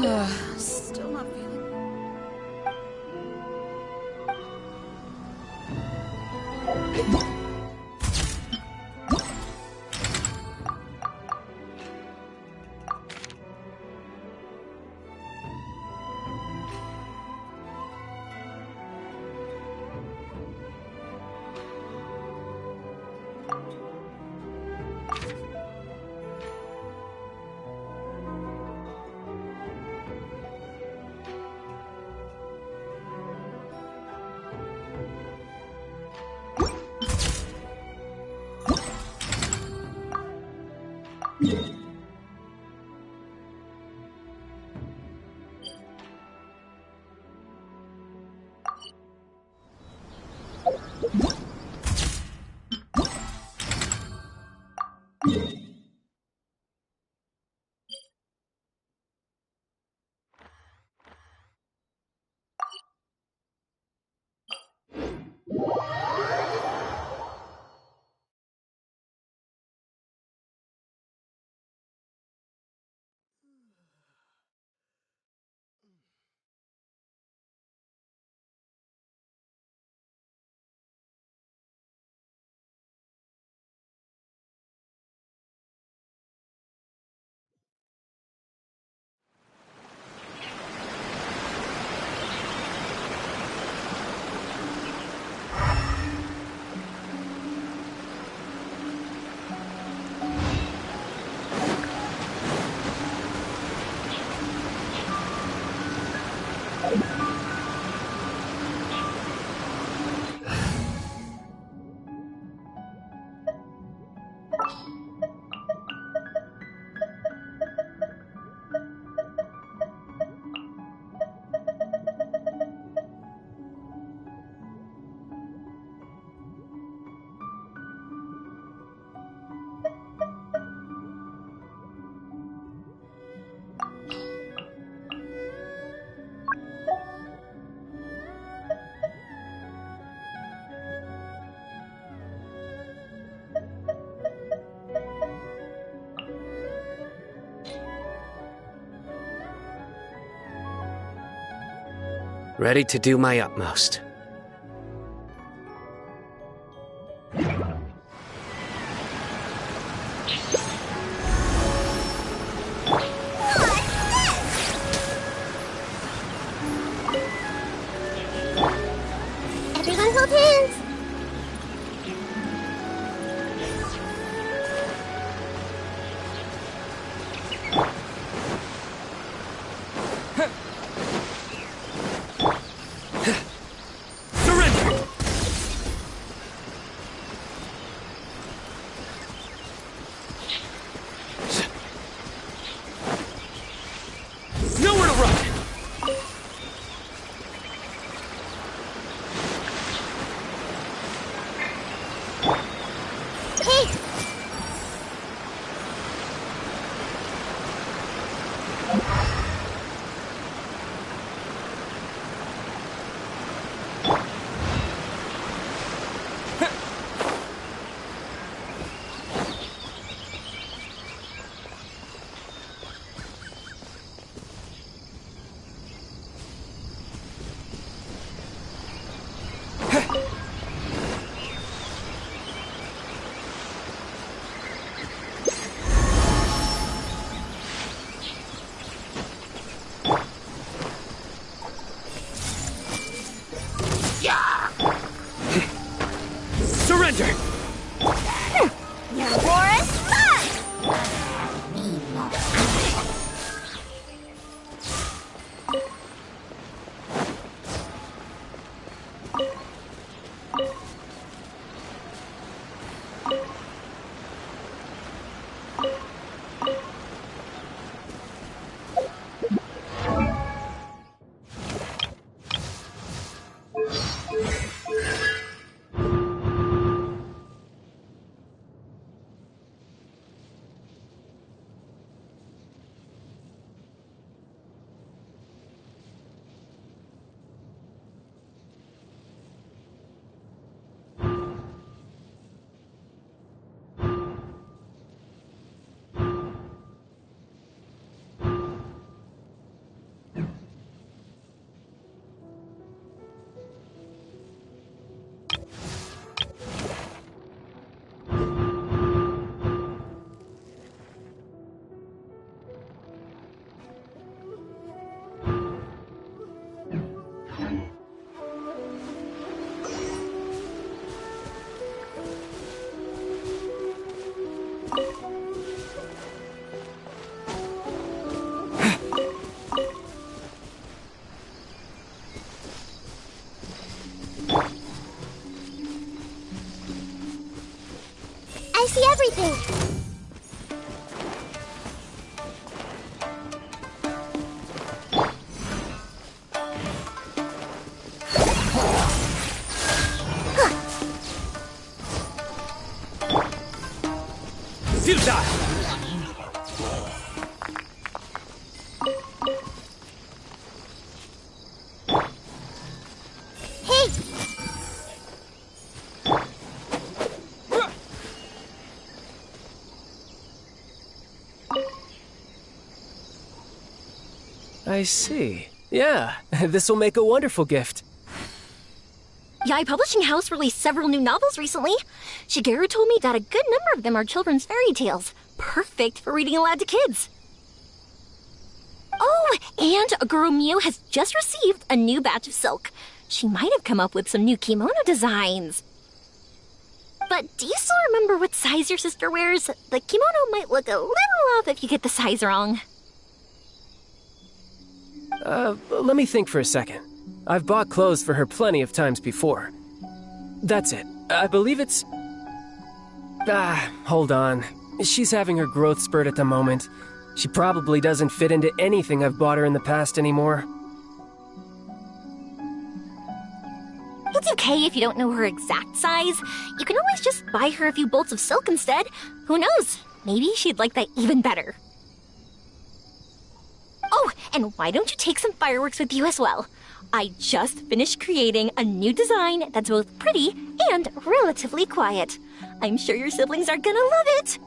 Still not feeling. Ready to do my utmost. Everyone hold hands! Surrender! Your war is fun! I see everything. Futile! Hey! I see. Yeah, this will make a wonderful gift. Yae Publishing House released several new novels recently. Shigeru told me that a good number of them are children's fairy tales. Perfect for reading aloud to kids. Oh, and Guru Mio has just received a new batch of silk. She might have come up with some new kimono designs. But do you still remember what size your sister wears? The kimono might look a little off if you get the size wrong. Let me think for a second. I've bought clothes for her plenty of times before. That's it. I believe it's... hold on. She's having her growth spurt at the moment. She probably doesn't fit into anything I've bought her in the past anymore. It's okay if you don't know her exact size. You can always just buy her a few bolts of silk instead. Who knows? Maybe she'd like that even better. Oh, and why don't you take some fireworks with you as well? I just finished creating a new design that's both pretty and relatively quiet. I'm sure your siblings are gonna love it.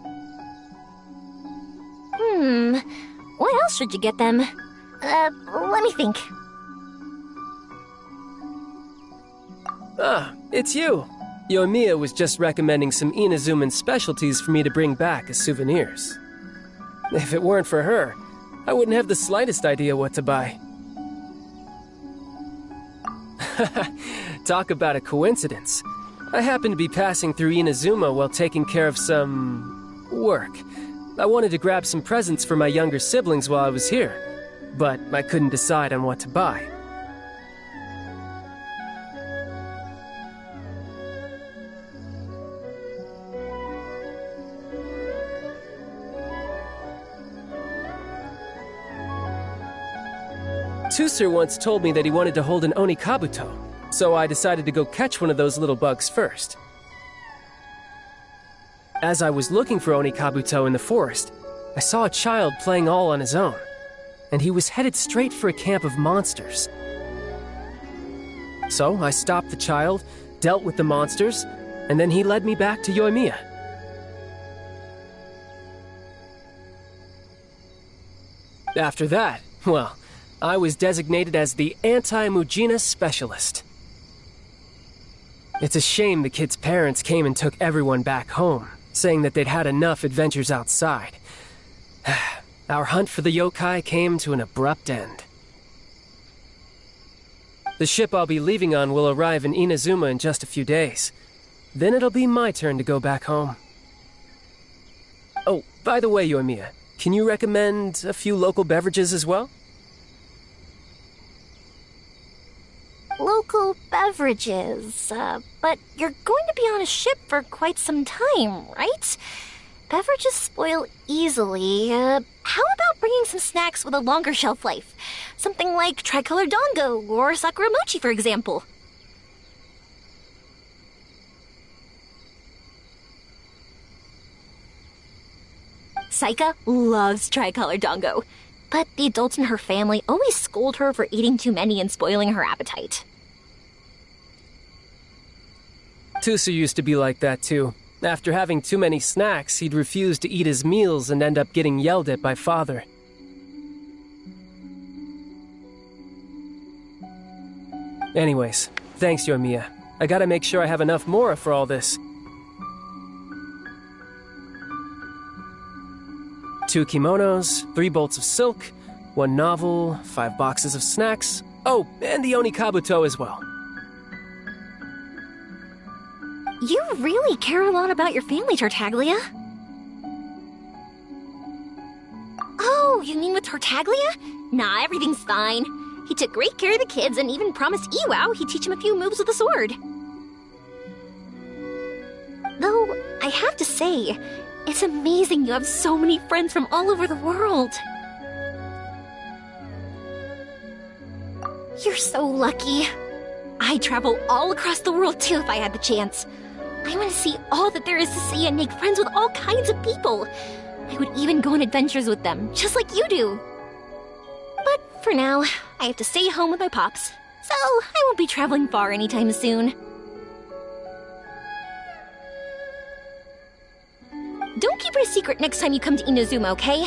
What else should you get them? Let me think. Ah, it's you. Yoimiya was just recommending some Inazuman specialties for me to bring back as souvenirs. If it weren't for her, I wouldn't have the slightest idea what to buy. Talk about a coincidence. I happened to be passing through Inazuma while taking care of some... work. I wanted to grab some presents for my younger siblings while I was here, but I couldn't decide on what to buy. Tusser once told me that he wanted to hold an Onikabuto, so I decided to go catch one of those little bugs first. As I was looking for Onikabuto in the forest, I saw a child playing all on his own, and he was headed straight for a camp of monsters. So I stopped the child, dealt with the monsters, and then he led me back to Yoimiya. After that, well, I was designated as the Anti-Mujina Specialist. It's a shame the kids' parents came and took everyone back home, saying that they'd had enough adventures outside. Our hunt for the yokai came to an abrupt end. The ship I'll be leaving on will arrive in Inazuma in just a few days. Then it'll be my turn to go back home. Oh, by the way, Yoimiya, can you recommend a few local beverages as well? Local beverages, but you're going to be on a ship for quite some time, right? Beverages spoil easily. How about bringing some snacks with a longer shelf life? Something like tricolor dango or sakura mochi, for example. Saika loves tricolor dango, but the adults in her family always scold her for eating too many and spoiling her appetite. Tusu used to be like that too. After having too many snacks, he'd refuse to eat his meals and end up getting yelled at by father. Anyways, thanks, Yoimiya. I gotta make sure I have enough Mora for all this. 2 kimonos, 3 bolts of silk, 1 novel, 5 boxes of snacks. Oh, and the Onikabuto as well. You really care a lot about your family, Tartaglia. Oh, you mean with Tartaglia? Nah, everything's fine. He took great care of the kids and even promised Iwao he'd teach him a few moves with the sword. Though, I have to say, it's amazing you have so many friends from all over the world. You're so lucky. I'd travel all across the world too if I had the chance. I want to see all that there is to see and make friends with all kinds of people. I would even go on adventures with them, just like you do. But for now, I have to stay home with my pops, so I won't be traveling far anytime soon. Don't keep it a secret next time you come to Inazuma, okay?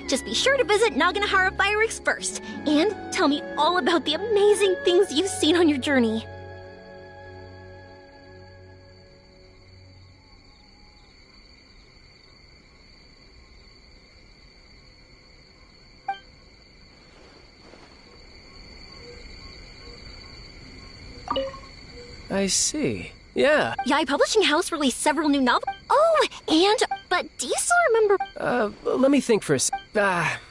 Just be sure to visit Naganohara Fireworks first, and tell me all about the amazing things you've seen on your journey. I see. Yeah. Yae Publishing House released several new novels. But do you still remember? Let me think for a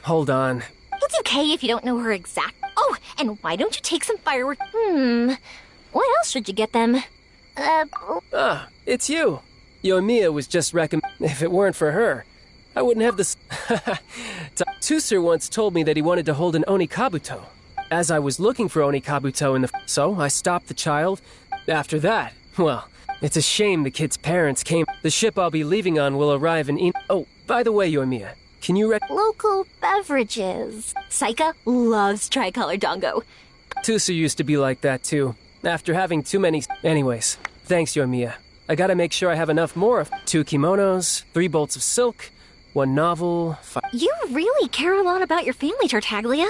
hold on. It's okay if you don't know her exact. Oh, and why don't you take some fireworks? What else should you get them? It's you. Yoimiya was just If it weren't for her, I wouldn't have this. Tusser once told me that he wanted to hold an Onikabuto. As I was looking for Onikabuto so I stopped the child. After that, well, it's a shame the kid's parents came. The ship I'll be leaving on will arrive in Oh, by the way, Yoimiya, can you Local beverages. Saika loves tricolor dango. Tusser used to be like that too. After having too many. Anyways, thanks, Yoimiya. I gotta make sure I have enough more of 2 kimonos, 3 bolts of silk, 1 novel. You really care a lot about your family, Tartaglia.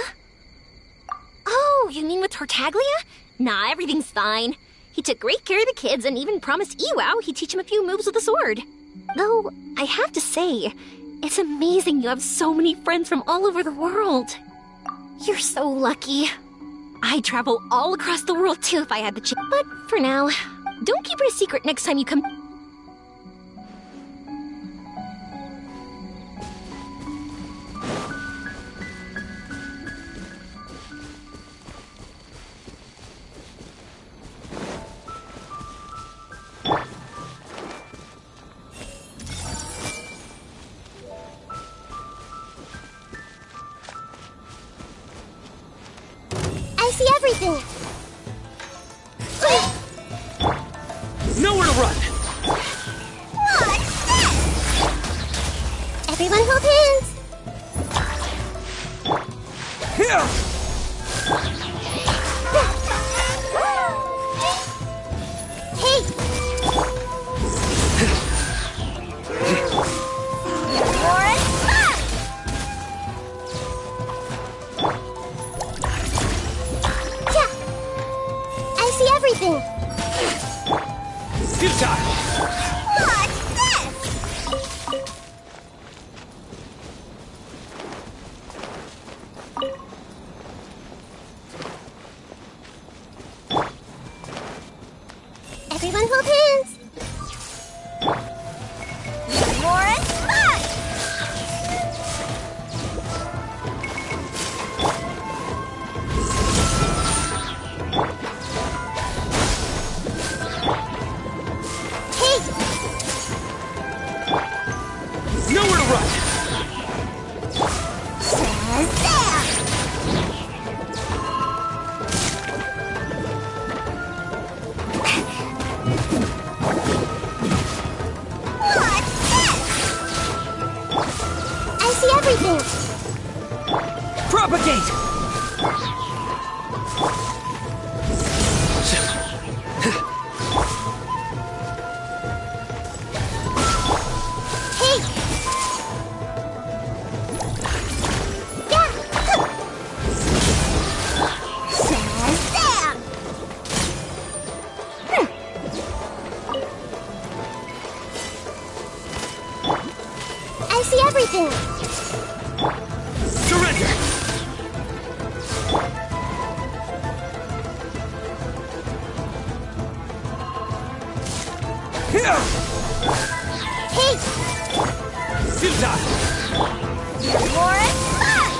Oh, you mean with Tartaglia? Nah, everything's fine. He took great care of the kids and even promised Iwao he'd teach him a few moves with the sword. Though, I have to say, it's amazing you have so many friends from all over the world. You're so lucky. I'd travel all across the world too if I had the chance. But for now, don't keep it a secret next time you come. I see everything. Nowhere to run! What's this? Everyone hold hands. Here! Hey! Morris, back! Yeah! I see everything. Futile! What's this? Everyone hold hands. Morris, back! Hey! Nowhere to run! Shazam! What's this? I see everything. Propagate! Hey! Yeah! Shazam! I see everything. Surrender! Here! Hey! Futile! Morris, back!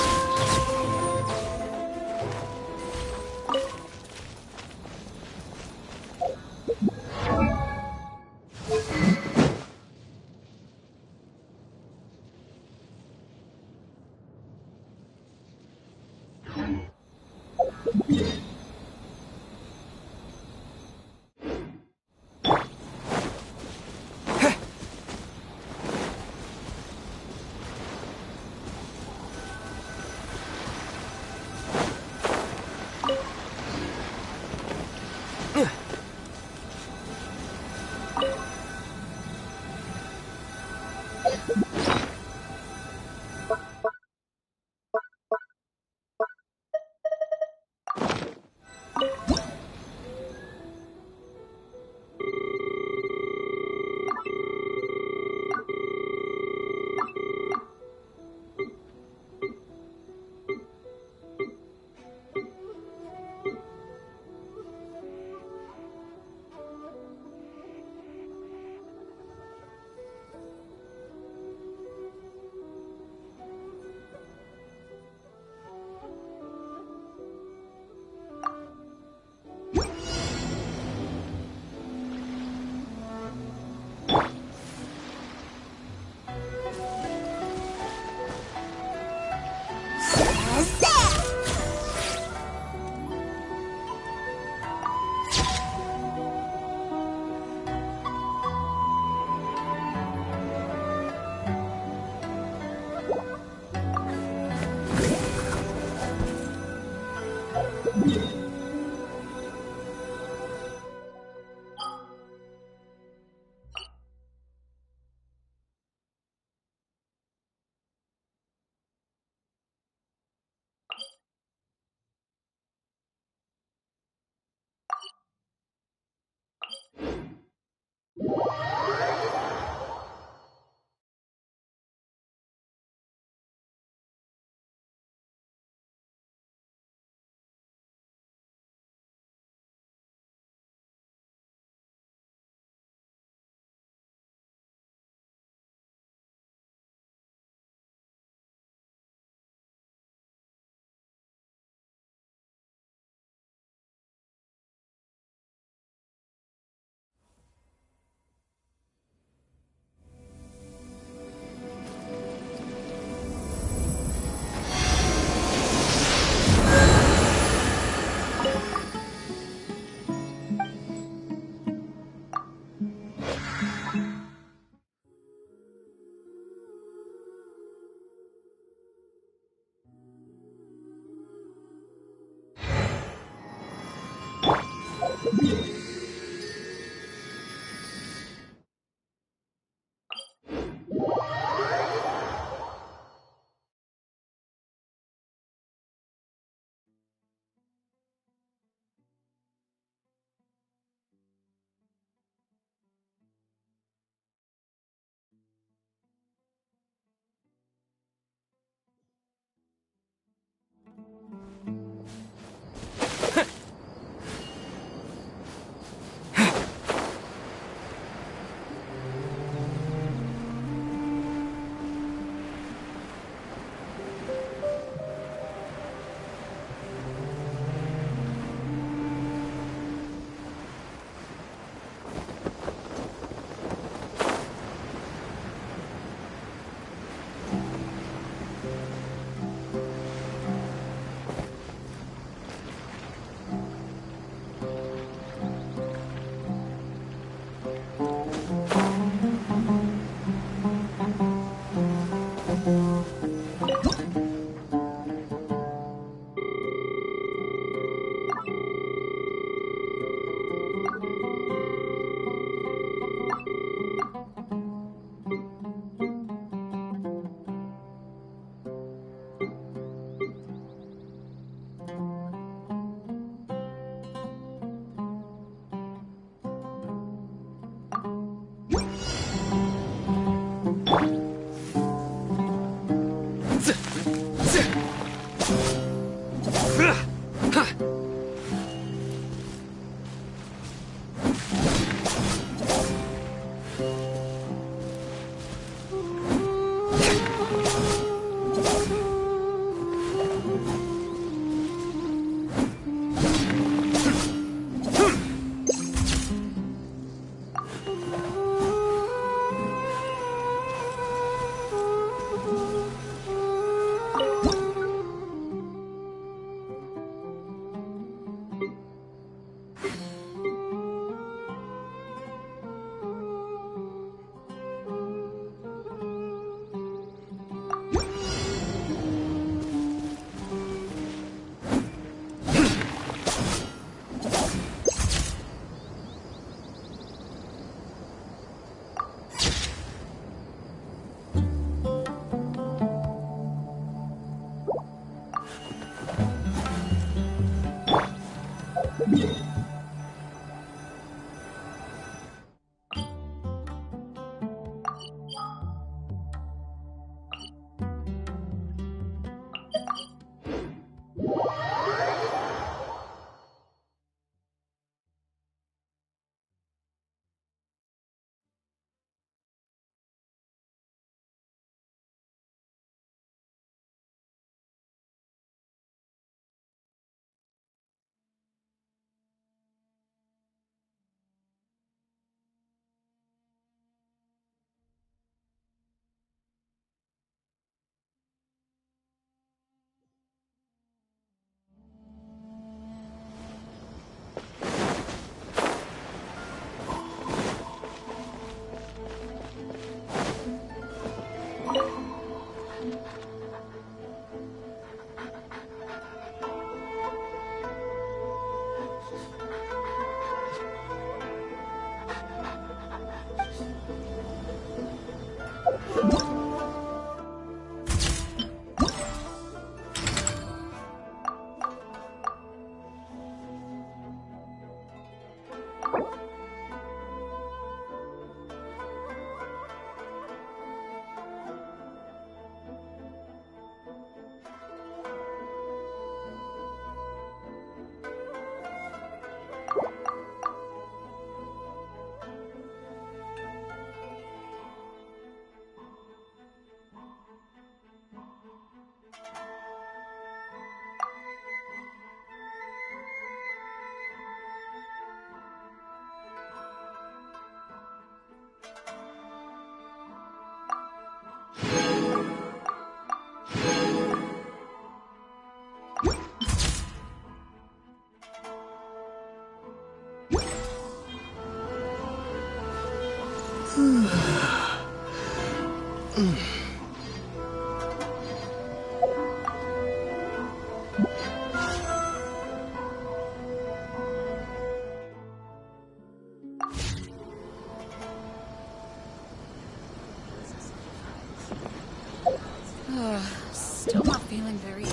Still not feeling very...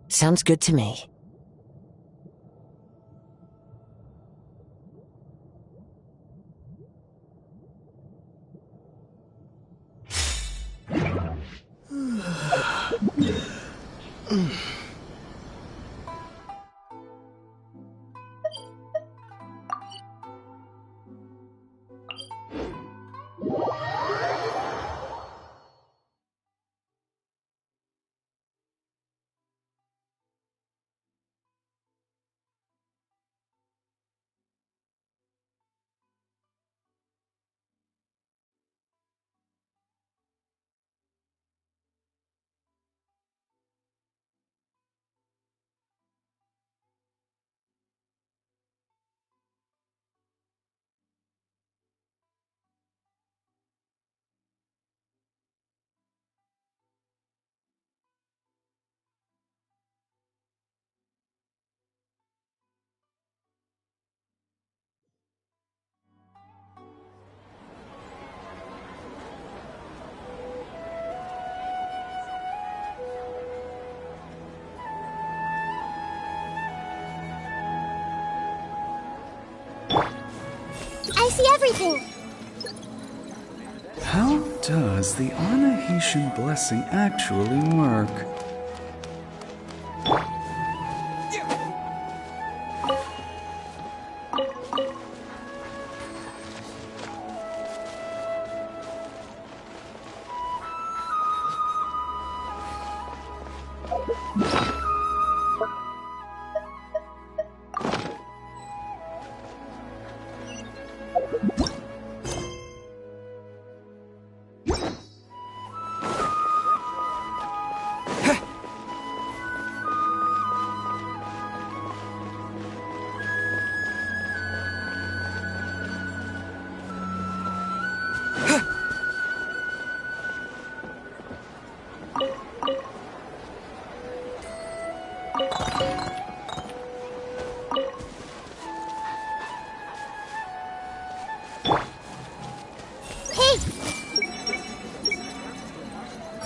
Sounds good to me. I see everything. How does the Anahitian blessing actually work?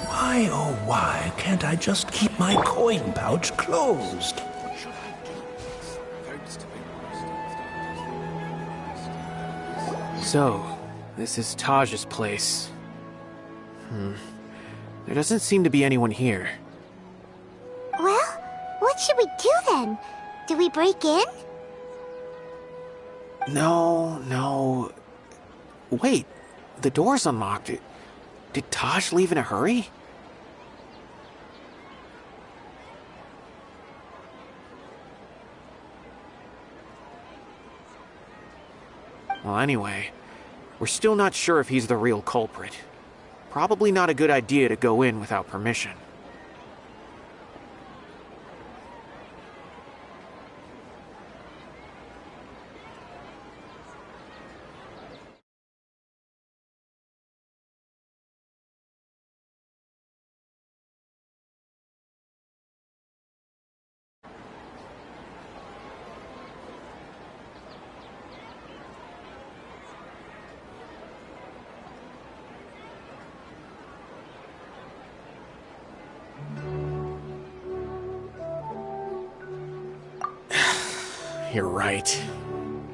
Why, oh why, can't I just keep my coin pouch closed? So, this is Taj's place. There doesn't seem to be anyone here. Well, what should we do then? Do we break in? No. Wait, the door's unlocked. Did Taj leave in a hurry? Well, anyway, we're still not sure if he's the real culprit. Probably not a good idea to go in without permission. You're right.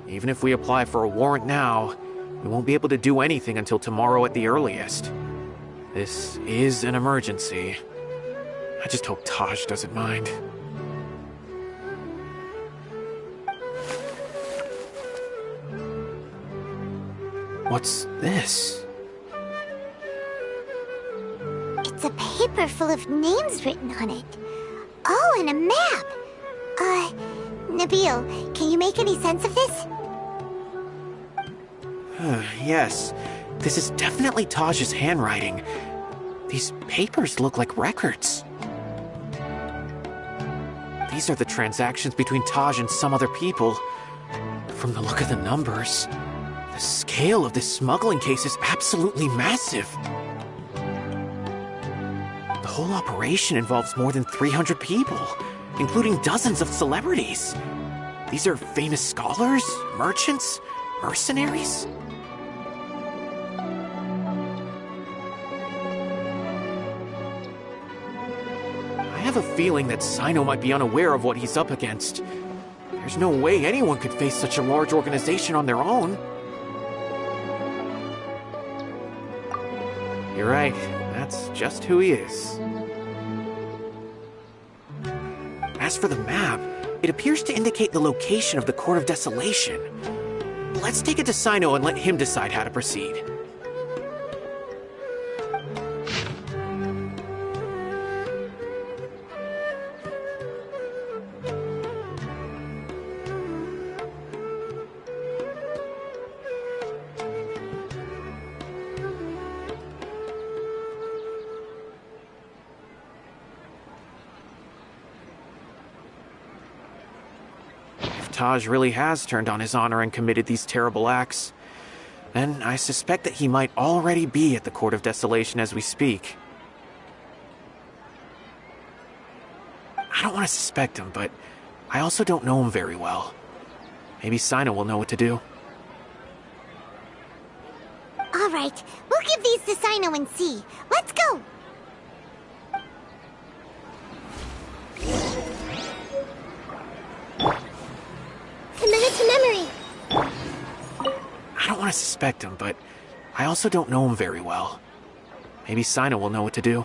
Even if we apply for a warrant now, we won't be able to do anything until tomorrow at the earliest. This is an emergency. I just hope Taj doesn't mind. What's this? It's a paper full of names written on it. Oh, and a map! Nabil, can you make any sense of this? Yes, this is definitely Taj's handwriting. These papers look like records. These are the transactions between Taj and some other people. From the look of the numbers, the scale of this smuggling case is absolutely massive. The whole operation involves more than 300 people, including dozens of celebrities. These are famous scholars, merchants, mercenaries. I have a feeling that Cyno might be unaware of what he's up against. There's no way anyone could face such a large organization on their own. You're right, that's just who he is. As for the map, it appears to indicate the location of the Court of Desolation. Let's take it to Cyno and let him decide how to proceed. Taj really has turned on his honor and committed these terrible acts, then I suspect that he might already be at the Court of Desolation as we speak. I don't want to suspect him, but I also don't know him very well. Maybe Cyno will know what to do. All right, we'll give these to Cyno and see. Let's go! Commit it to memory. I don't want to suspect him, but I also don't know him very well. Maybe Cyno will know what to do.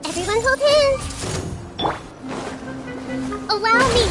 Everyone hold hands. Allow me.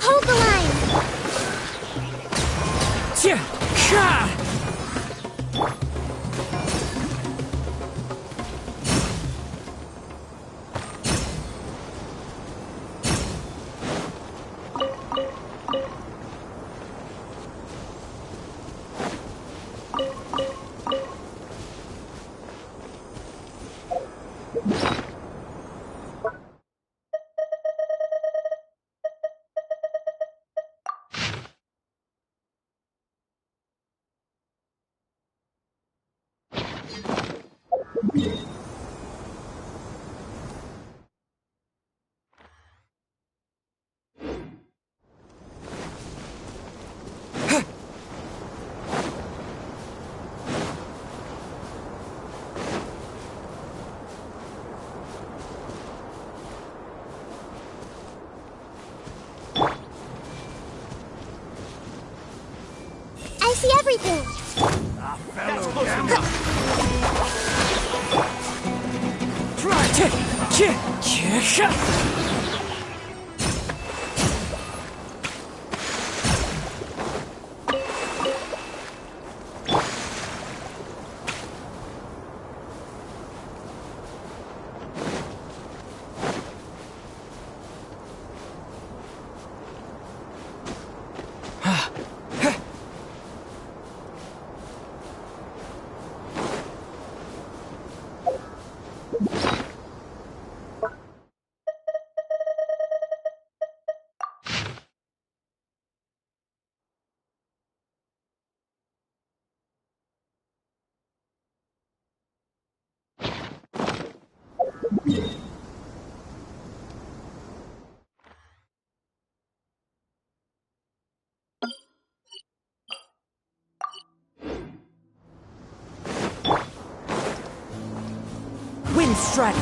Hold the line! I see everything! Wind strike!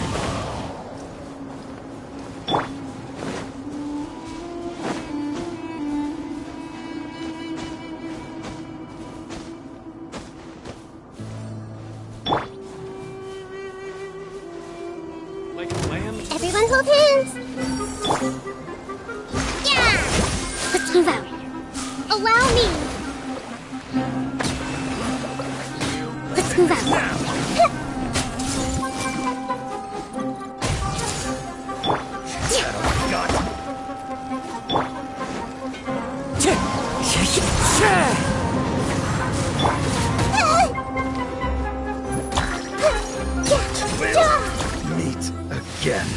Everyone hold hands! Yeah! Let's move out. Allow me! Let's move out. Meet again.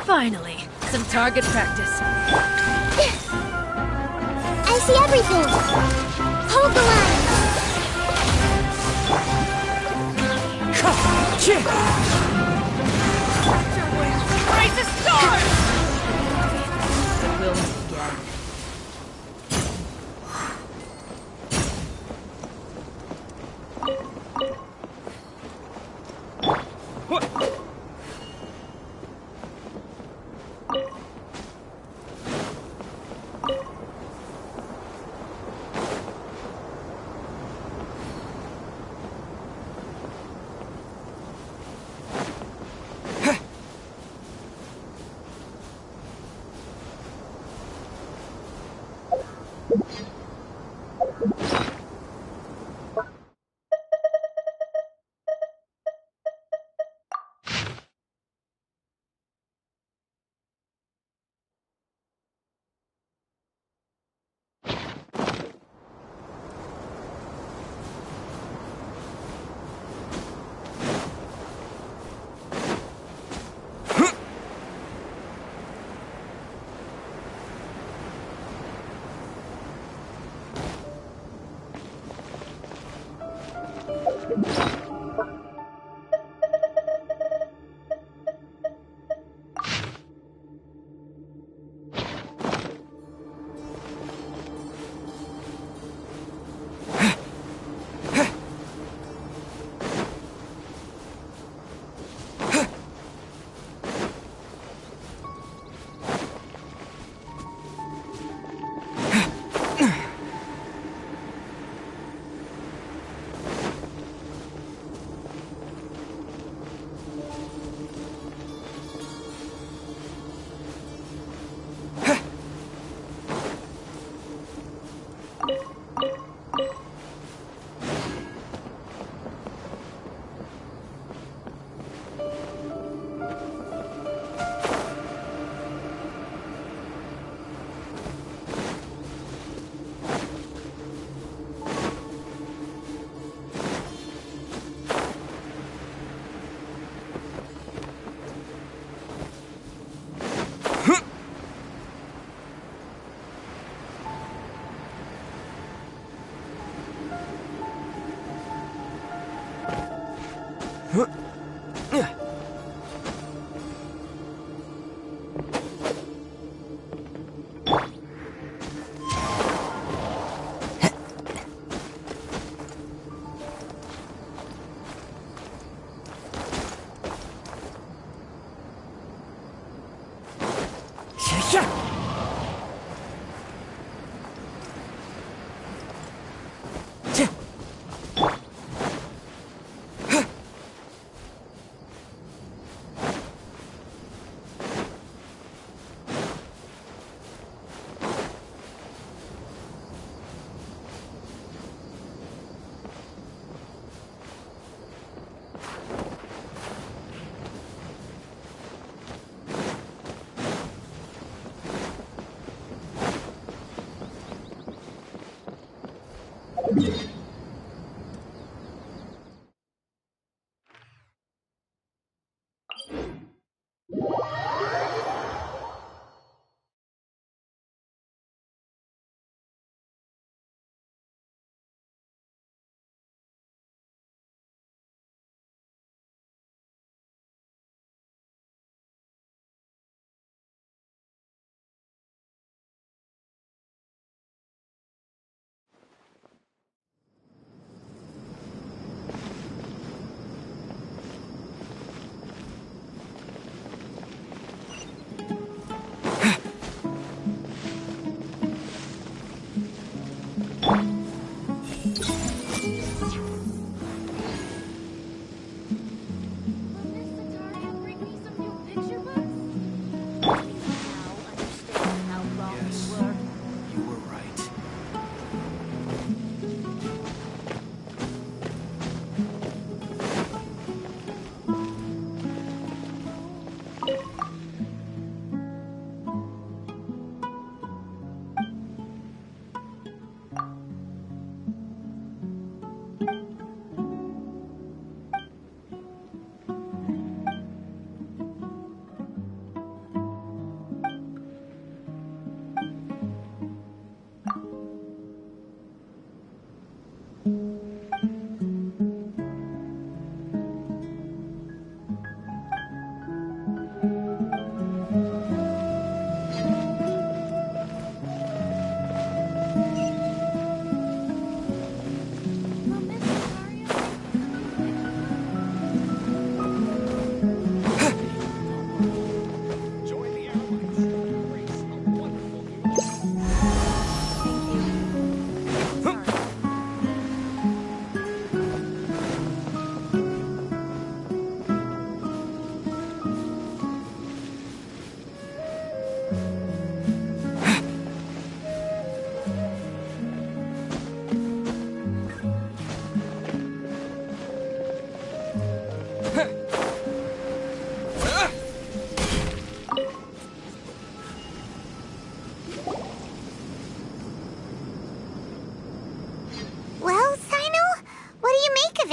Finally, some target practice. I see everything! Hold the line! Raise a star! The will again.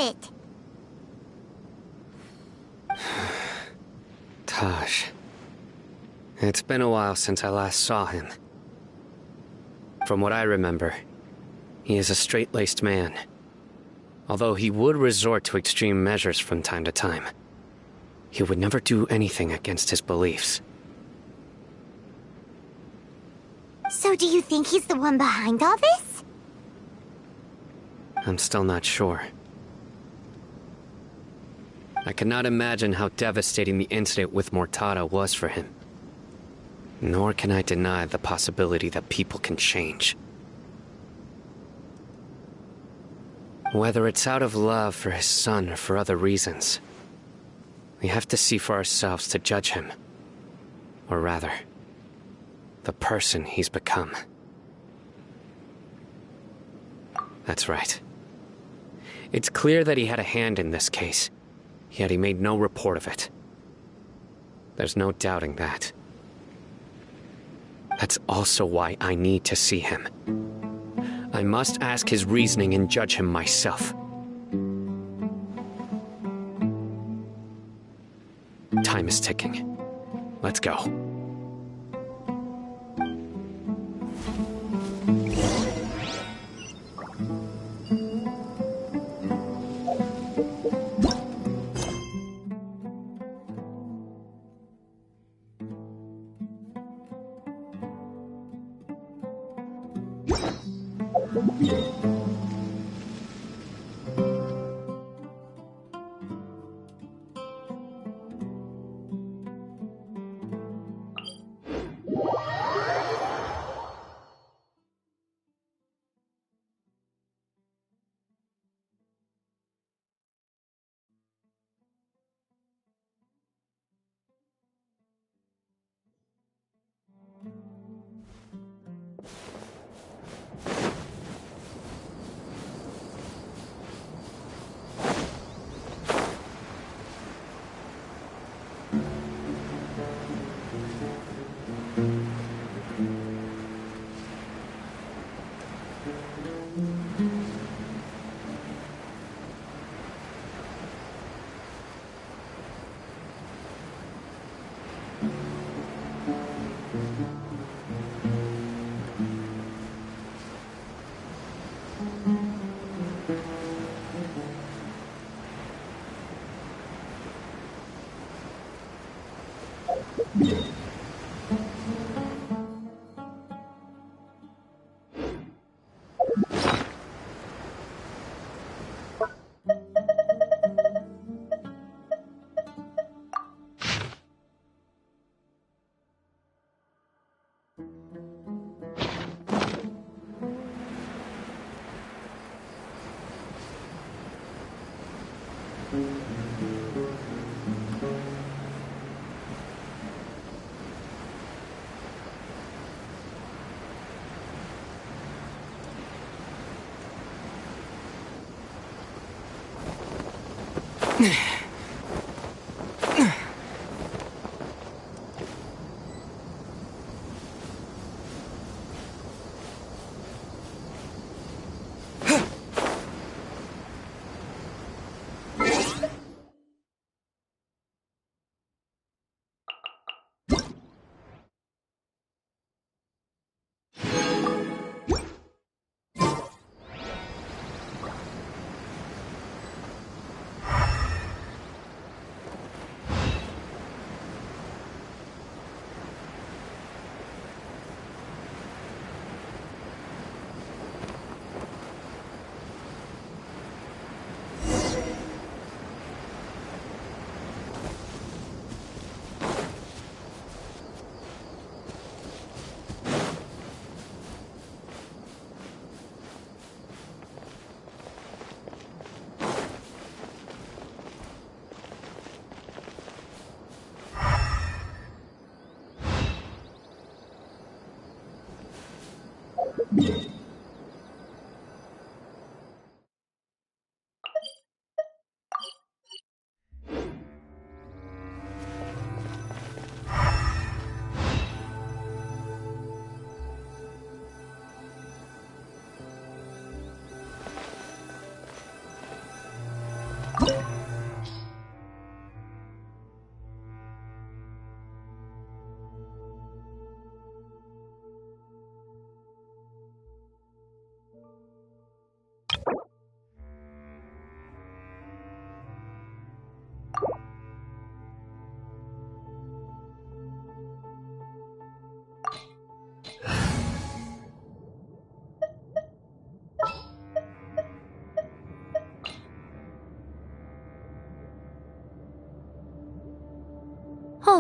it. Taj. It's been a while since I last saw him. From what I remember, he is a straight-laced man. Although he would resort to extreme measures from time to time, he would never do anything against his beliefs. So do you think he's the one behind all this? I'm still not sure. I cannot imagine how devastating the incident with Mortada was for him. Nor can I deny the possibility that people can change. Whether it's out of love for his son or for other reasons, we have to see for ourselves to judge him. Or rather, the person he's become. That's right. It's clear that he had a hand in this case, yet he made no report of it. There's no doubting that. That's also why I need to see him. I must ask his reasoning and judge him myself. Time is ticking. Let's go.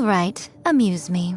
All right, amuse me.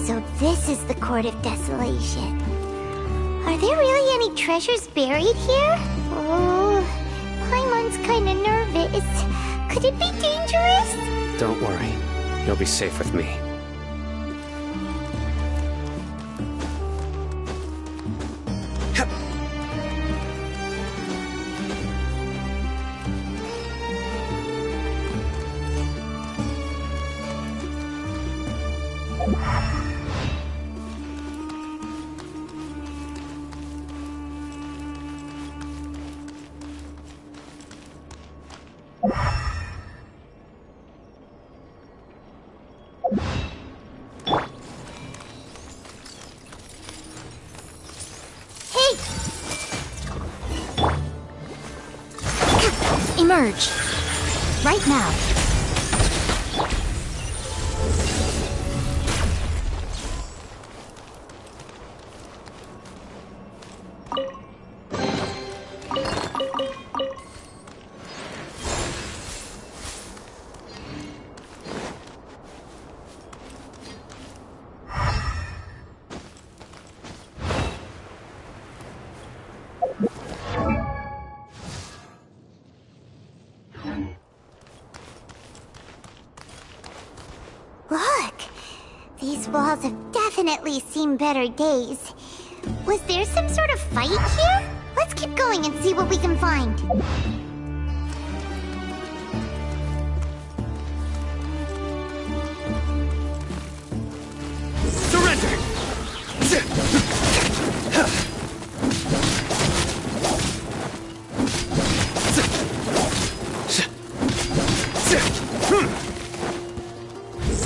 So this is the Court of Desolation. Are there really any treasures buried here? Oh, Paimon's kinda nervous. Could it be dangerous? Don't worry. You'll be safe with me. Emerge. Right now. Look! These walls have definitely seen better days. Was there some sort of fight here? Let's keep going and see what we can find. Surrender!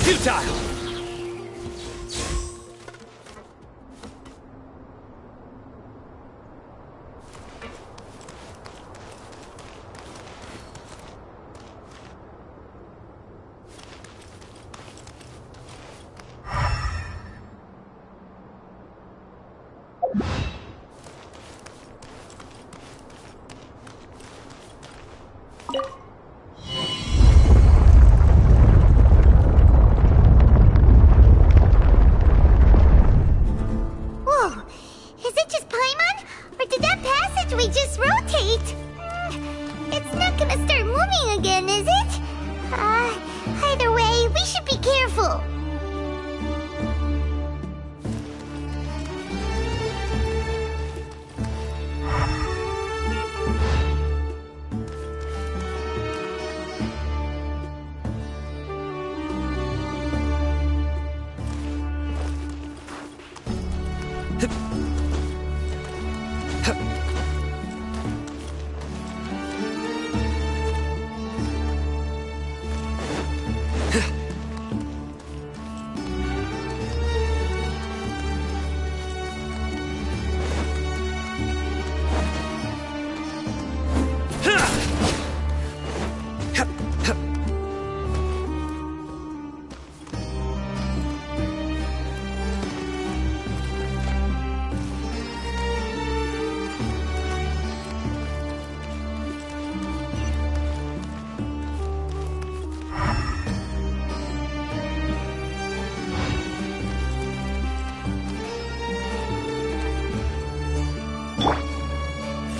Futile! Whoa! Is it just Paimon? Or did that passageway just rotate? It's not gonna start moving again, is it? Either way, we should be careful.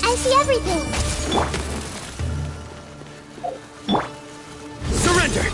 I see everything. Surrender!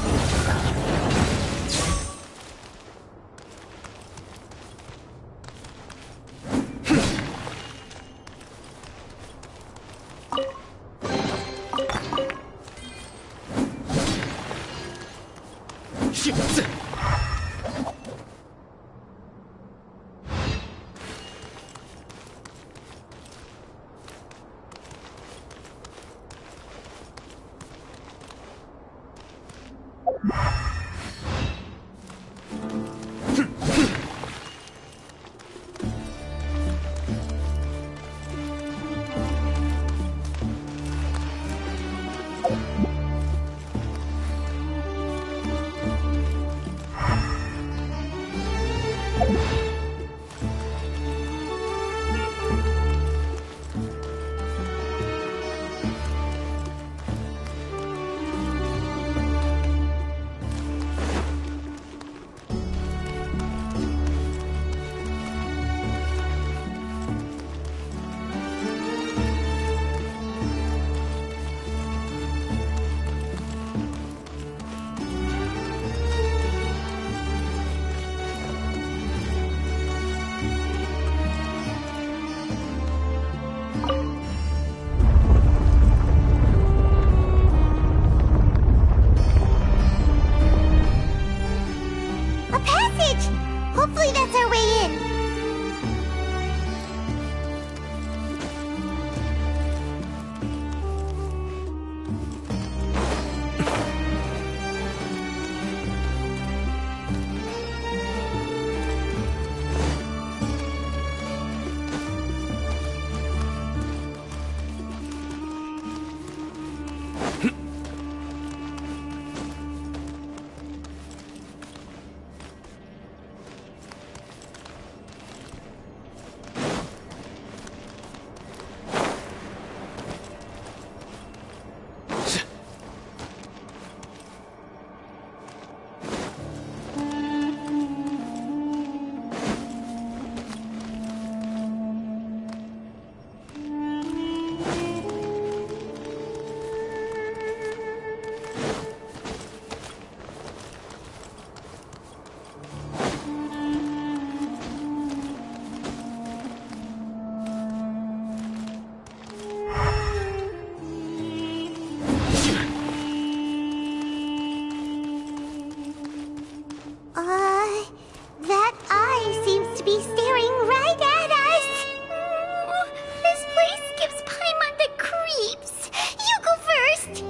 A passage! Hopefully that's our way in. That eye seems to be staring right at us. This place gives Paimon the creeps. You go first.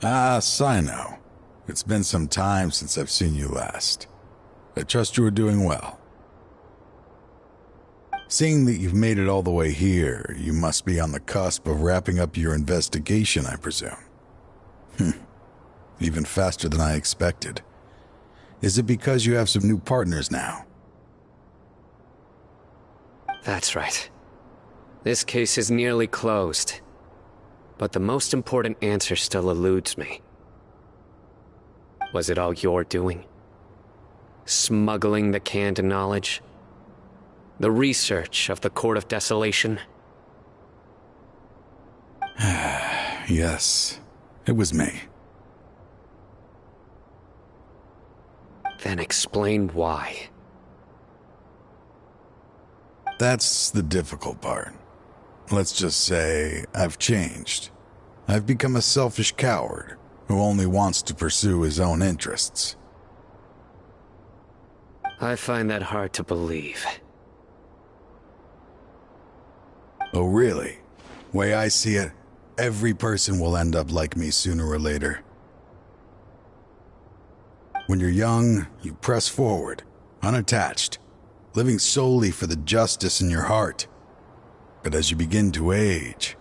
Ah, Cyno. It's been some time since I've seen you last. I trust you are doing well. Seeing that you've made it all the way here, you must be on the cusp of wrapping up your investigation, I presume. Even faster than I expected. Is it because you have some new partners now? That's right. This case is nearly closed. But the most important answer still eludes me. Was it all your doing? Smuggling the canned knowledge? The research of the Court of Desolation? Yes, it was me. Then explain why. That's the difficult part. Let's just say I've changed. I've become a selfish coward who only wants to pursue his own interests. I find that hard to believe. Oh, really? Way I see it, every person will end up like me sooner or later. When you're young, you press forward, unattached, living solely for the justice in your heart. But as you begin to age,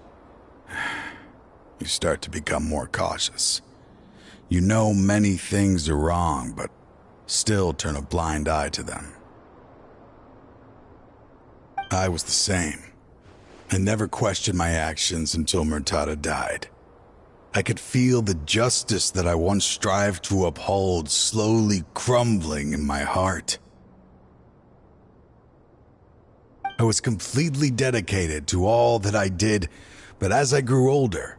you start to become more cautious. You know many things are wrong, but still turn a blind eye to them. I was the same. I never questioned my actions until Murtada died. I could feel the justice that I once strived to uphold slowly crumbling in my heart. I was completely dedicated to all that I did, but as I grew older,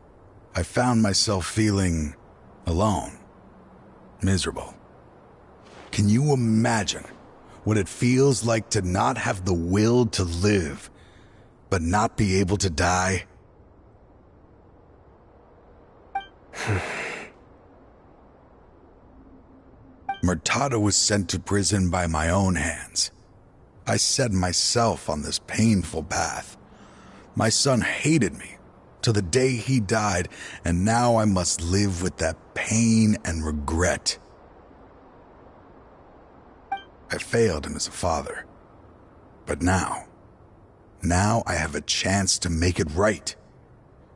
I found myself feeling alone, miserable. Can you imagine what it feels like to not have the will to live, but not be able to die? Murtada was sent to prison by my own hands. I set myself on this painful path. My son hated me till the day he died, and now I must live with that pain and regret. I failed him as a father. But now I have a chance to make it right.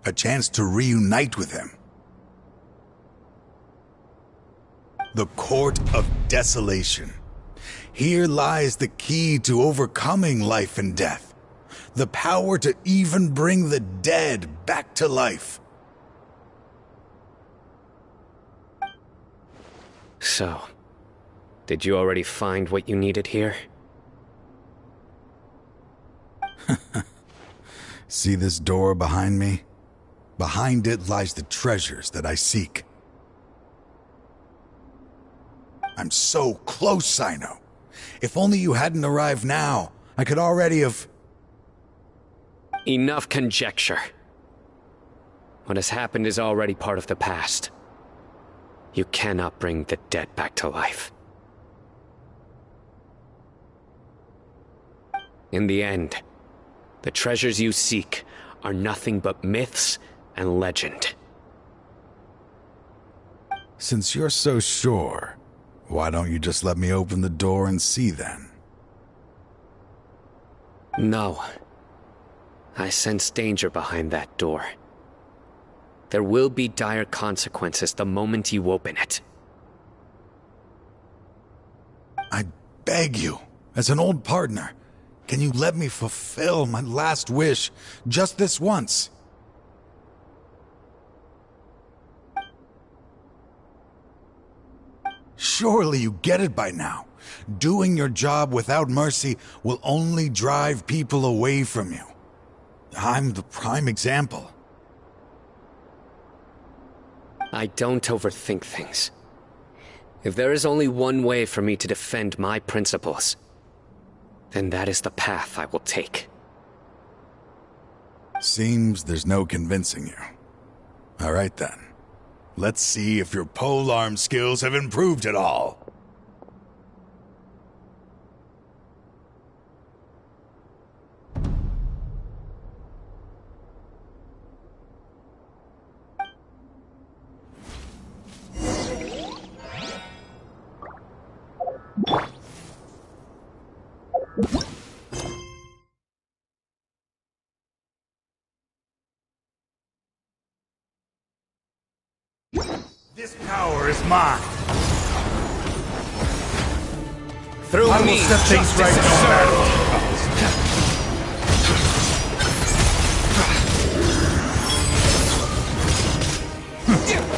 A chance to reunite with him. The Court of Desolation. Here lies the key to overcoming life and death. The power to even bring the dead back to life. So, did you already find what you needed here? See this door behind me? Behind it lies the treasures that I seek. I'm so close, Cyno. If only you hadn't arrived now, I could already have... Enough conjecture. What has happened is already part of the past. You cannot bring the dead back to life. In the end, the treasures you seek are nothing but myths and legend. Since you're so sure, why don't you just let me open the door and see then? No. I sense danger behind that door. There will be dire consequences the moment you open it. I beg you, as an old partner, can you let me fulfill my last wish just this once? Surely you get it by now. Doing your job without mercy will only drive people away from you. I'm the prime example. I don't overthink things. If there is only one way for me to defend my principles, then that is the path I will take. Seems there's no convincing you. All right then. Let's see if your polearm skills have improved at all. This power is mine. Through I will me, set things right no matter what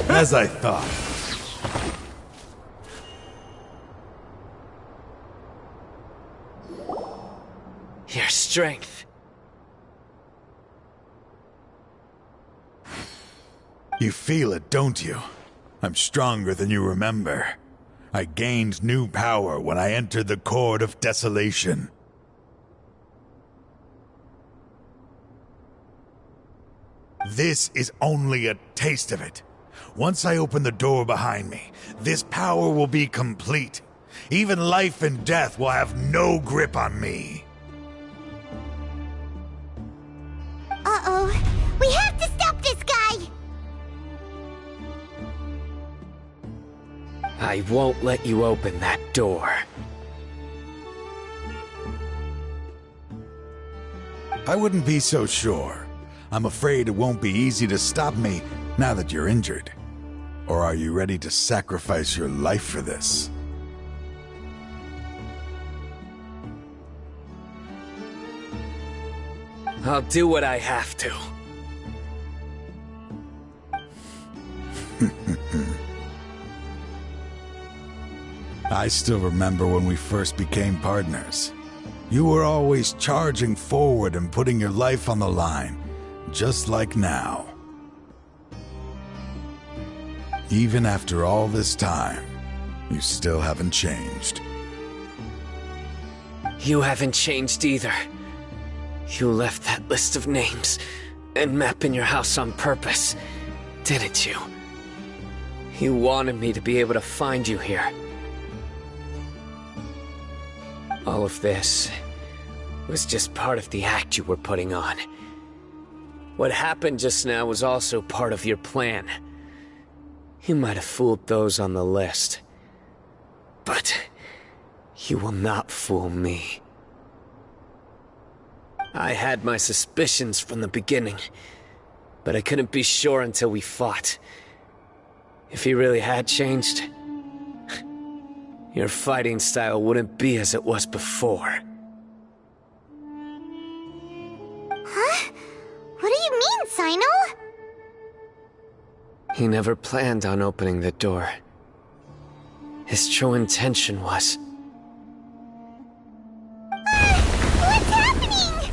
costs. As I thought. Your strength. You feel it, don't you? I'm stronger than you remember. I gained new power when I entered the Court of Desolation. This is only a taste of it. Once I open the door behind me, this power will be complete. Even life and death will have no grip on me. Uh-oh. We have to stop this guy! I won't let you open that door. I wouldn't be so sure. I'm afraid it won't be easy to stop me now that you're injured. Or are you ready to sacrifice your life for this? I'll do what I have to. I still remember when we first became partners. You were always charging forward and putting your life on the line, just like now. Even after all this time, you still haven't changed. You haven't changed either. You left that list of names and map in your house on purpose, didn't you? You wanted me to be able to find you here. All of this was just part of the act you were putting on. What happened just now was also part of your plan. You might have fooled those on the list, but you will not fool me. I had my suspicions from the beginning, but I couldn't be sure until we fought. If he really had changed, your fighting style wouldn't be as it was before. Huh? What do you mean, Cyno? He never planned on opening the door. His true intention was... What's happening?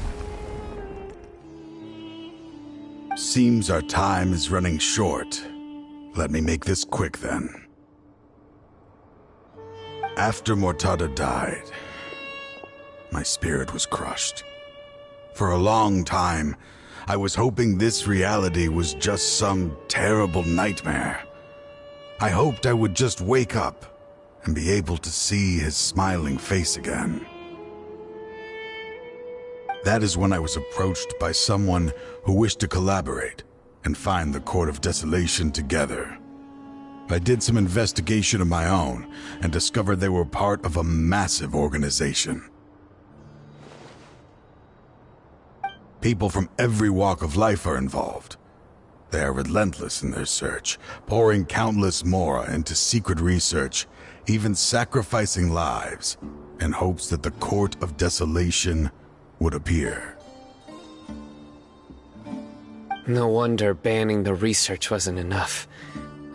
Seems our time is running short. Let me make this quick then. After Mortada died, my spirit was crushed. For a long time, I was hoping this reality was just some terrible nightmare. I hoped I would just wake up and be able to see his smiling face again. That is when I was approached by someone who wished to collaborate and find the Court of Desolation together. I did some investigation of my own and discovered they were part of a massive organization. People from every walk of life are involved. They are relentless in their search, pouring countless mora into secret research, even sacrificing lives in hopes that the Court of Desolation would appear. No wonder banning the research wasn't enough.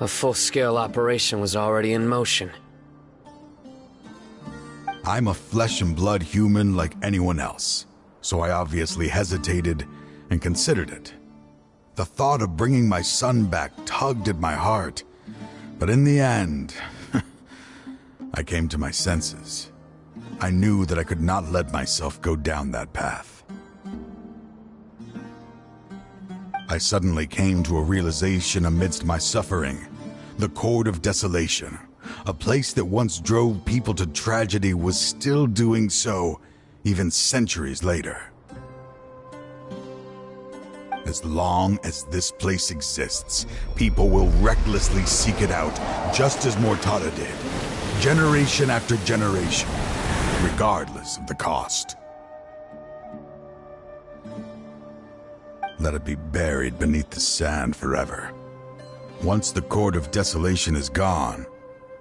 A full-scale operation was already in motion. I'm a flesh and blood human like anyone else, so I obviously hesitated and considered it. The thought of bringing my son back tugged at my heart, but in the end, I came to my senses. I knew that I could not let myself go down that path. I suddenly came to a realization amidst my suffering. The Court of Desolation, a place that once drove people to tragedy, was still doing so, even centuries later. As long as this place exists, people will recklessly seek it out, just as Mortada did, generation after generation, regardless of the cost. Let it be buried beneath the sand forever. Once the Court of Desolation is gone,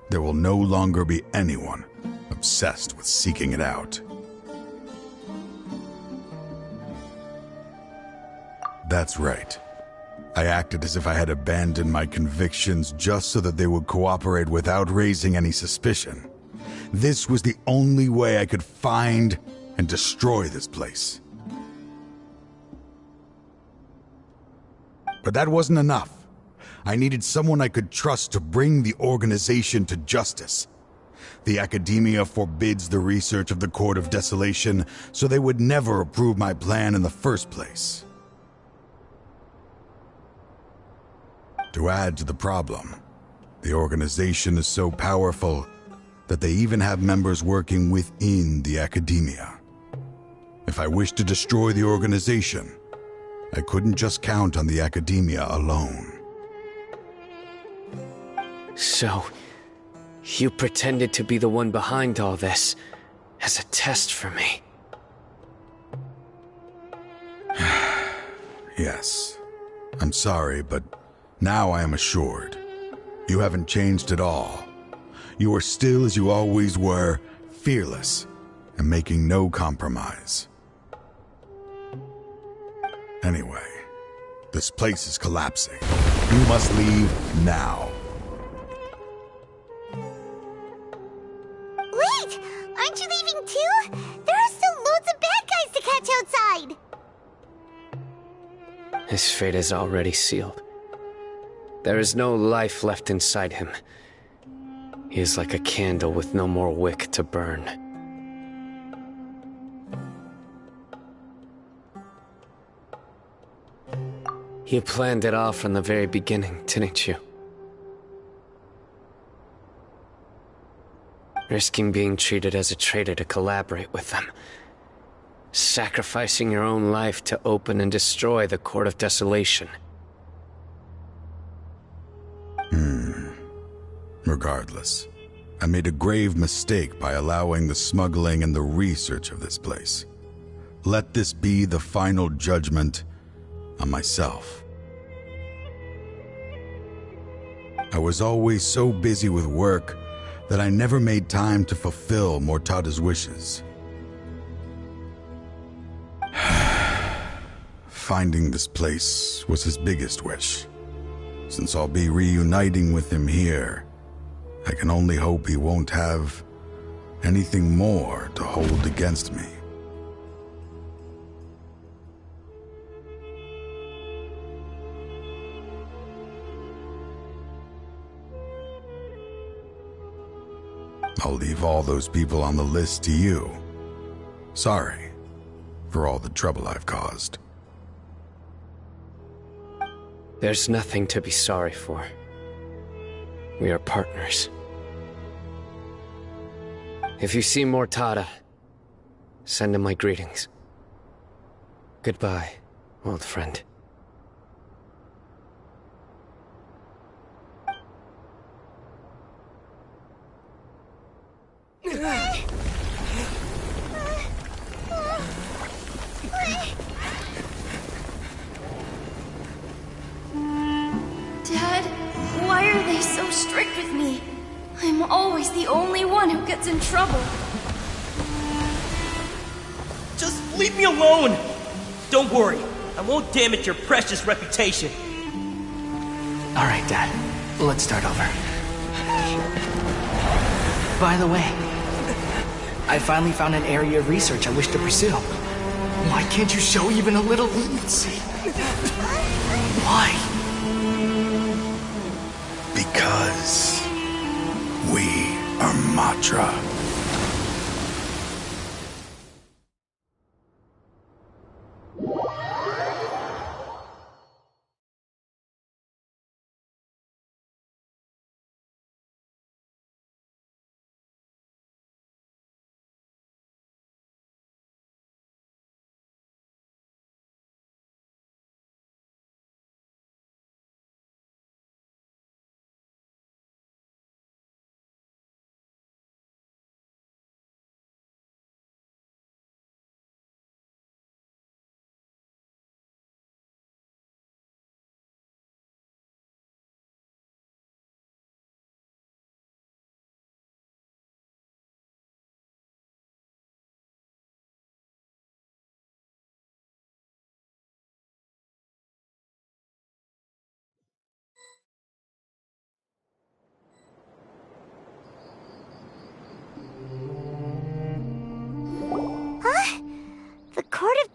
there will no longer be anyone obsessed with seeking it out. That's right. I acted as if I had abandoned my convictions just so that they would cooperate without raising any suspicion. This was the only way I could find and destroy this place. But that wasn't enough. I needed someone I could trust to bring the organization to justice. The Academia forbids the research of the Court of Desolation, so they would never approve my plan in the first place. To add to the problem, the organization is so powerful that they even have members working within the Academia. If I wished to destroy the organization, I couldn't just count on the Academia alone. So, you pretended to be the one behind all this, as a test for me. Yes. I'm sorry, but now I am assured. You haven't changed at all. You are still as you always were, fearless, and making no compromise. Anyway, this place is collapsing. You must leave now. Wait! Aren't you leaving too? There are still loads of bad guys to catch outside! His fate is already sealed. There is no life left inside him. He is like a candle with no more wick to burn. You planned it all from the very beginning, didn't you? Risking being treated as a traitor to collaborate with them. Sacrificing your own life to open and destroy the Court of Desolation. Regardless, I made a grave mistake by allowing the smuggling and the research of this place. Let this be the final judgment on myself. I was always so busy with work that I never made time to fulfill Mortada's wishes. Finding this place was his biggest wish. Since I'll be reuniting with him here, I can only hope he won't have anything more to hold against me. I'll leave all those people on the list to you. Sorry for all the trouble I've caused. There's nothing to be sorry for. We are partners. If you see Mortada, send him my greetings. Goodbye, old friend. Dad, why are they so strict with me? I'm always the only one who gets in trouble. Just leave me alone! Don't worry, I won't damage your precious reputation. Alright, Dad. Let's start over. By the way, I finally found an area of research I wish to pursue. Why can't you show even a little leniency? Why? Because we are Matra.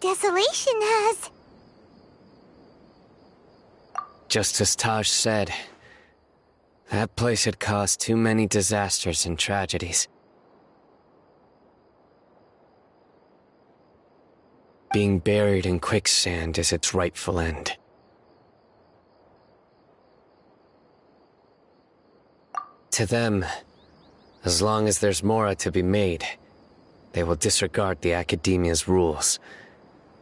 Desolation has. Just as Taj said, that place had caused too many disasters and tragedies. Being buried in quicksand is its rightful end. To them, as long as there's Mora to be made, they will disregard the Academia's rules,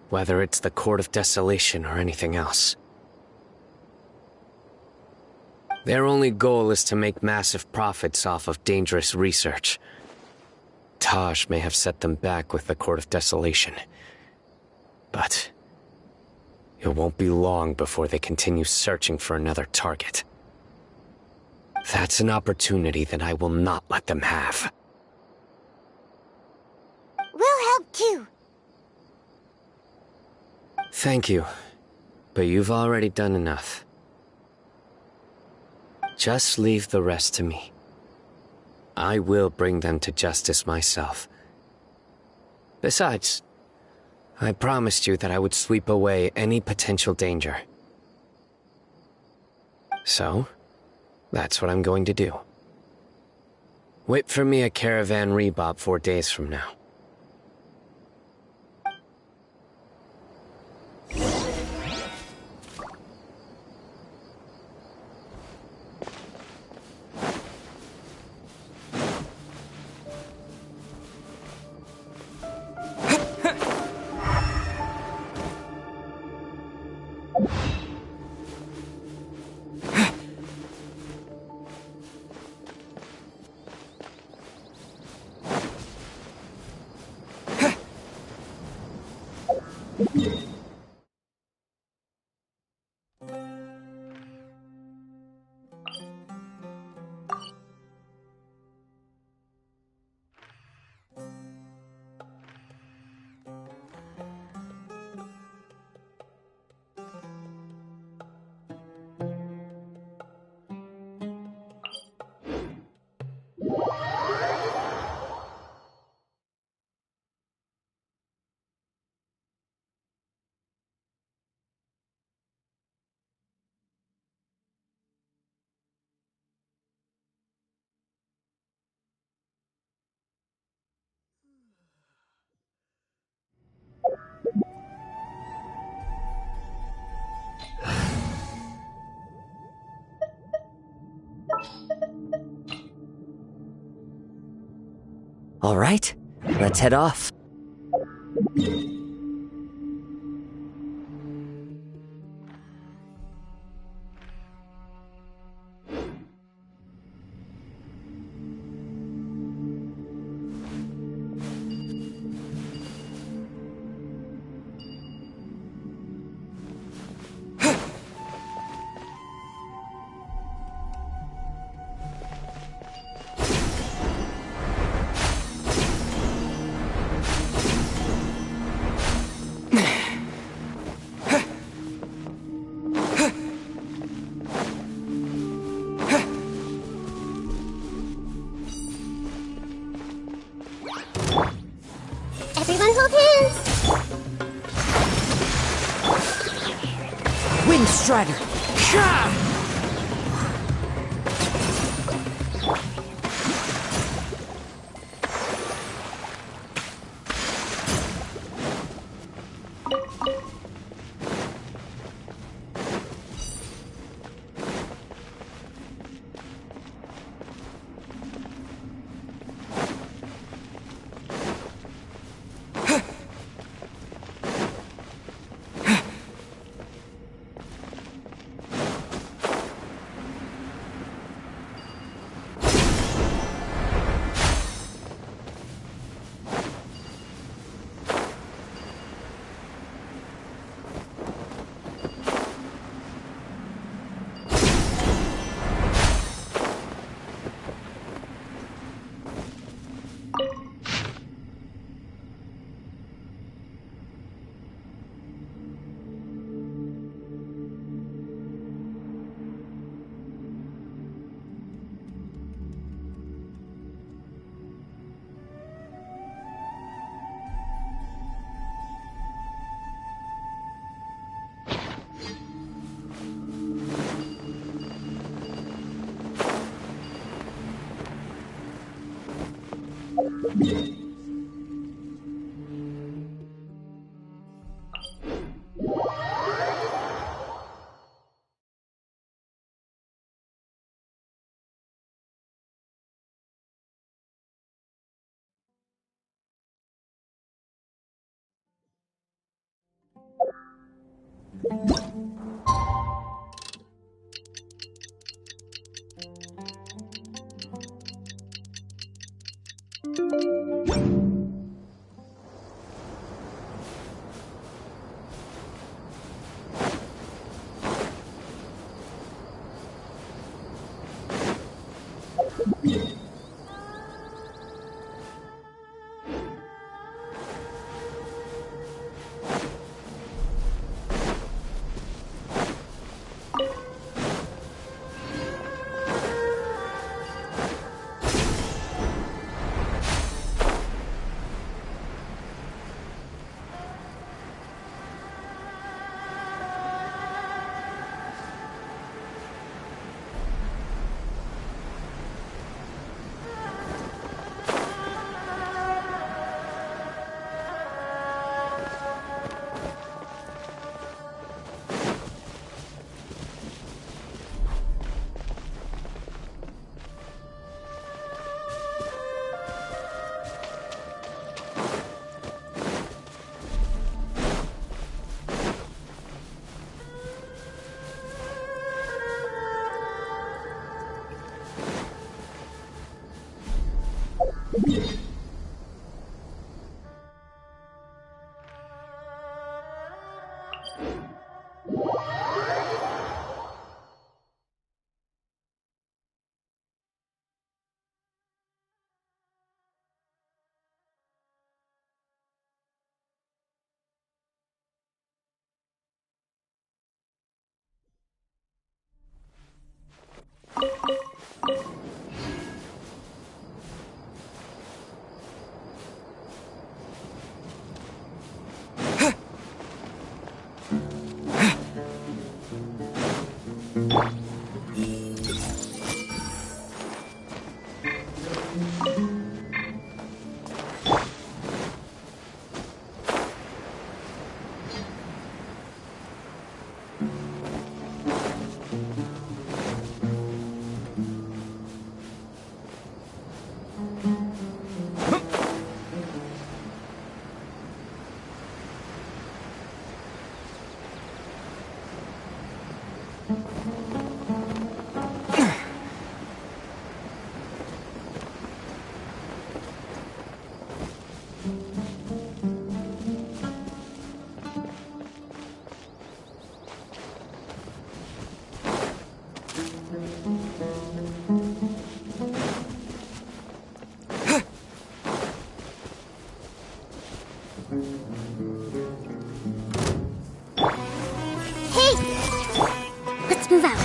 whether it's the Court of Desolation or anything else. Their only goal is to make massive profits off of dangerous research. Taj may have set them back with the Court of Desolation, but it won't be long before they continue searching for another target. That's an opportunity that I will not let them have. We'll help too. Thank you, but you've already done enough. Just leave the rest to me. I will bring them to justice myself. Besides, I promised you that I would sweep away any potential danger. So, that's what I'm going to do. Wait for me at Caravan Rebop 4 days from now. All right, let's head off. Everyone hold hands. Wind Strider! Let's move out.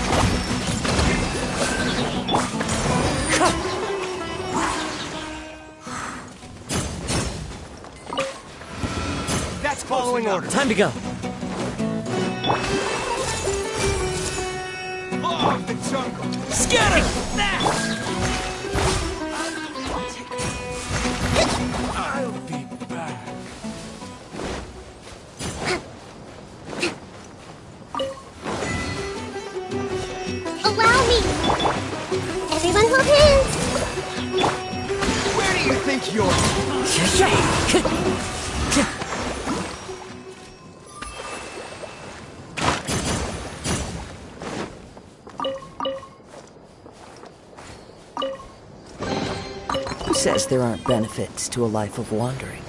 That's following order. Time to go. Law of the jungle. Scatter! I'll be back. Allow me. Everyone hold hands. Where do you think you're? Who says there aren't benefits to a life of wandering?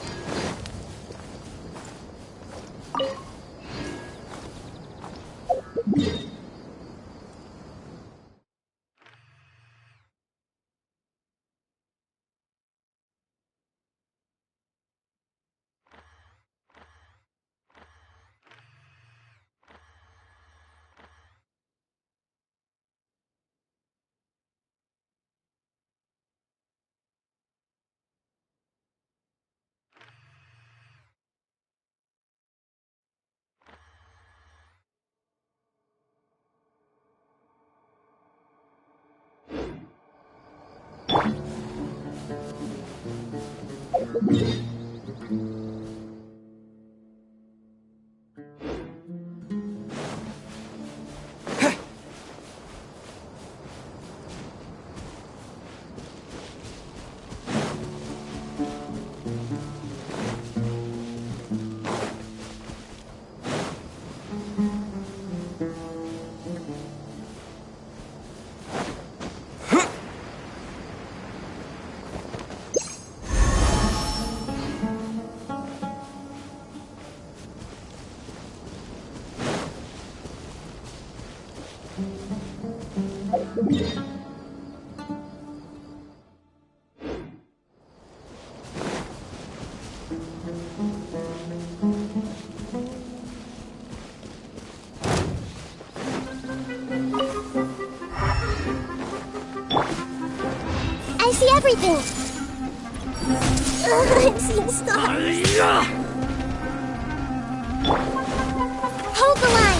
I see everything! I'm seeing stars! Hold the line!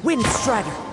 Wind Strider!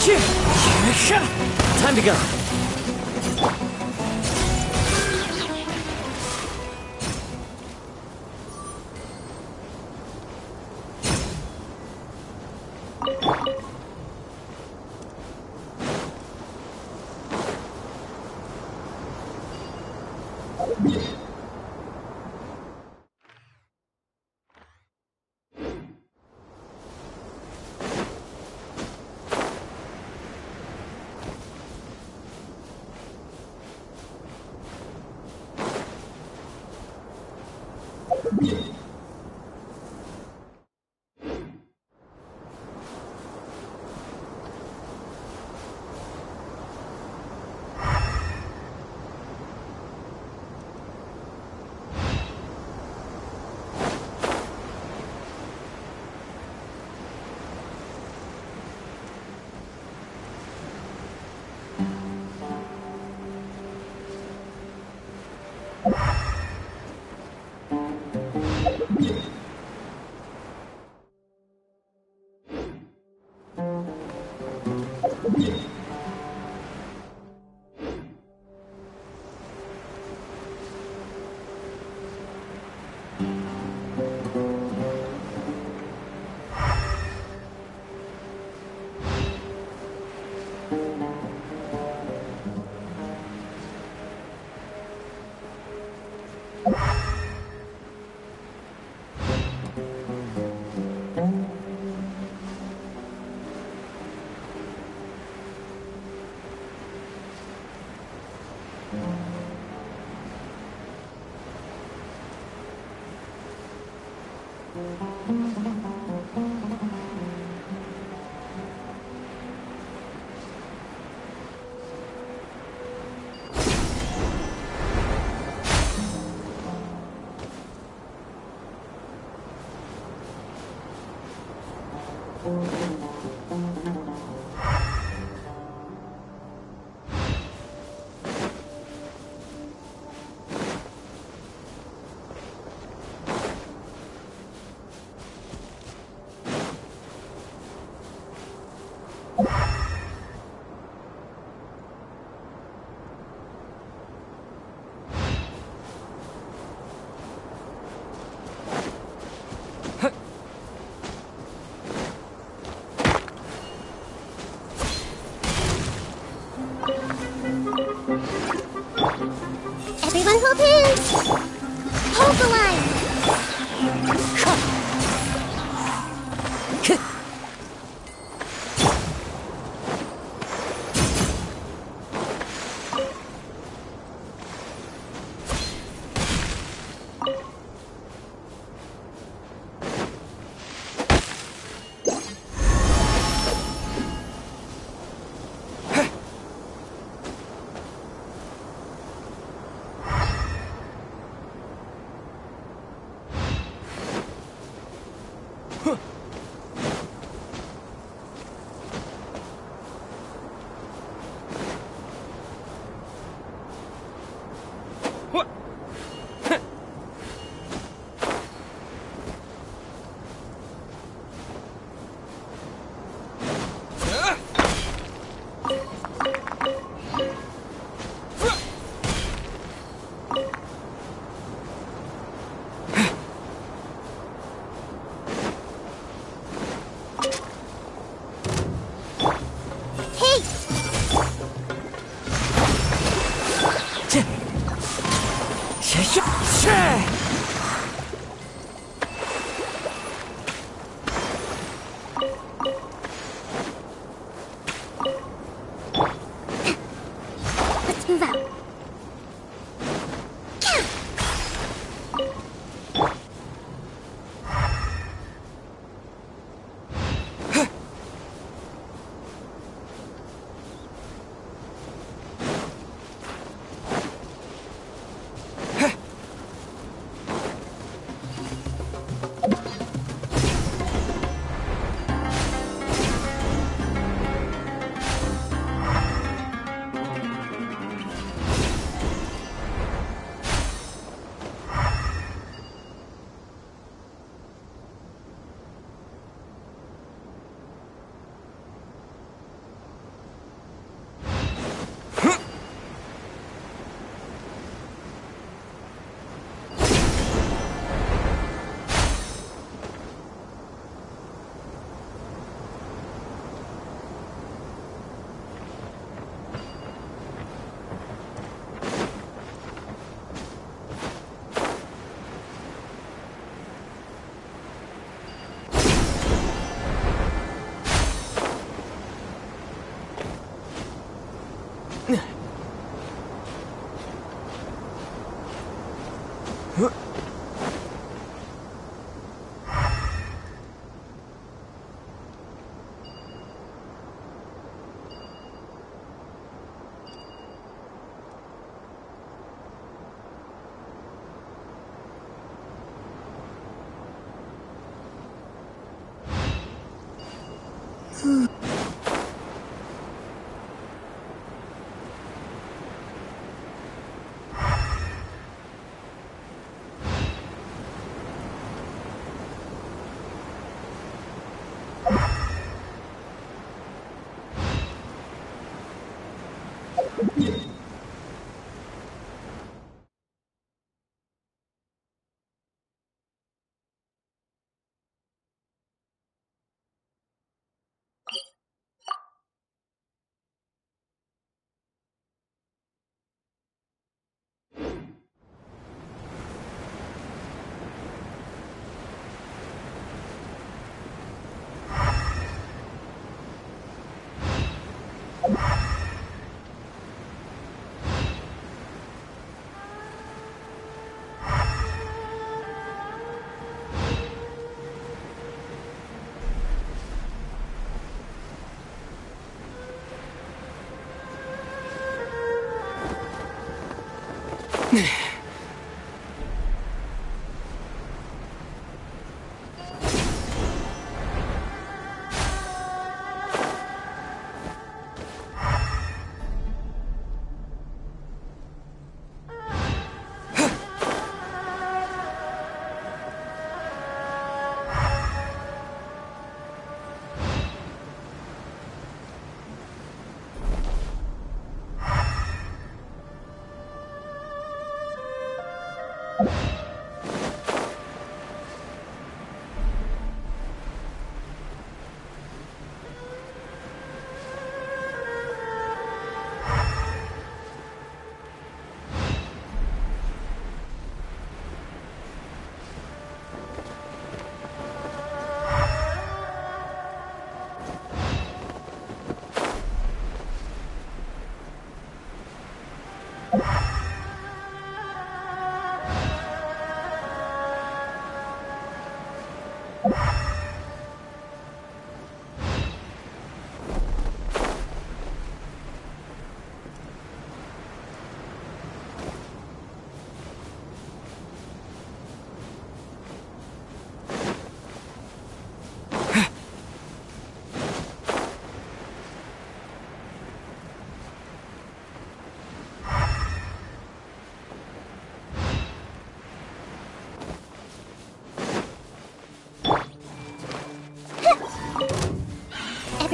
Time to go. Everyone hold hands! Hold the line!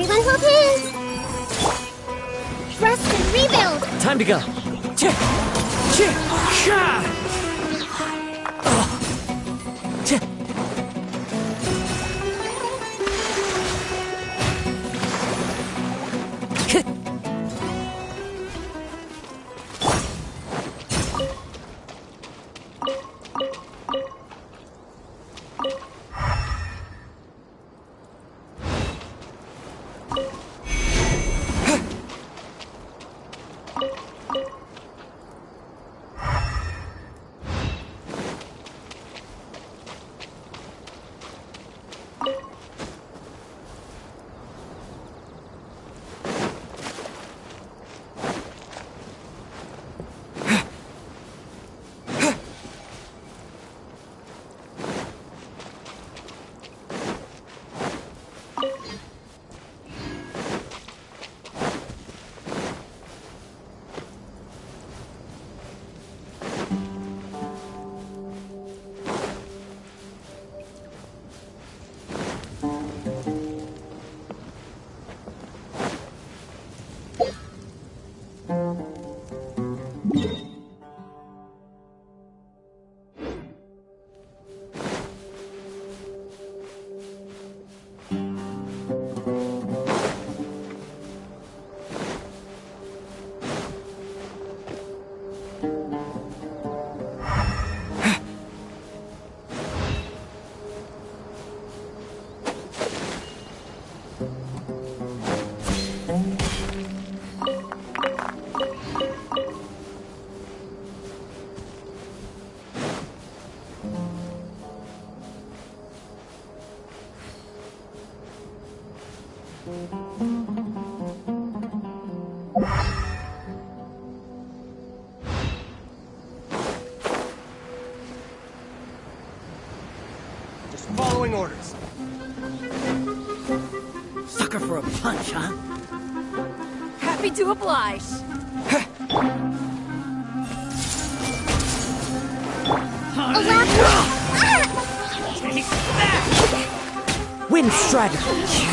Everyone hold hands! Rest and rebuild! Time to go. Chip! Chip! Sha! Chip! following orders. Sucker for a punch, huh? Happy to oblige. Take that! Wind strategy.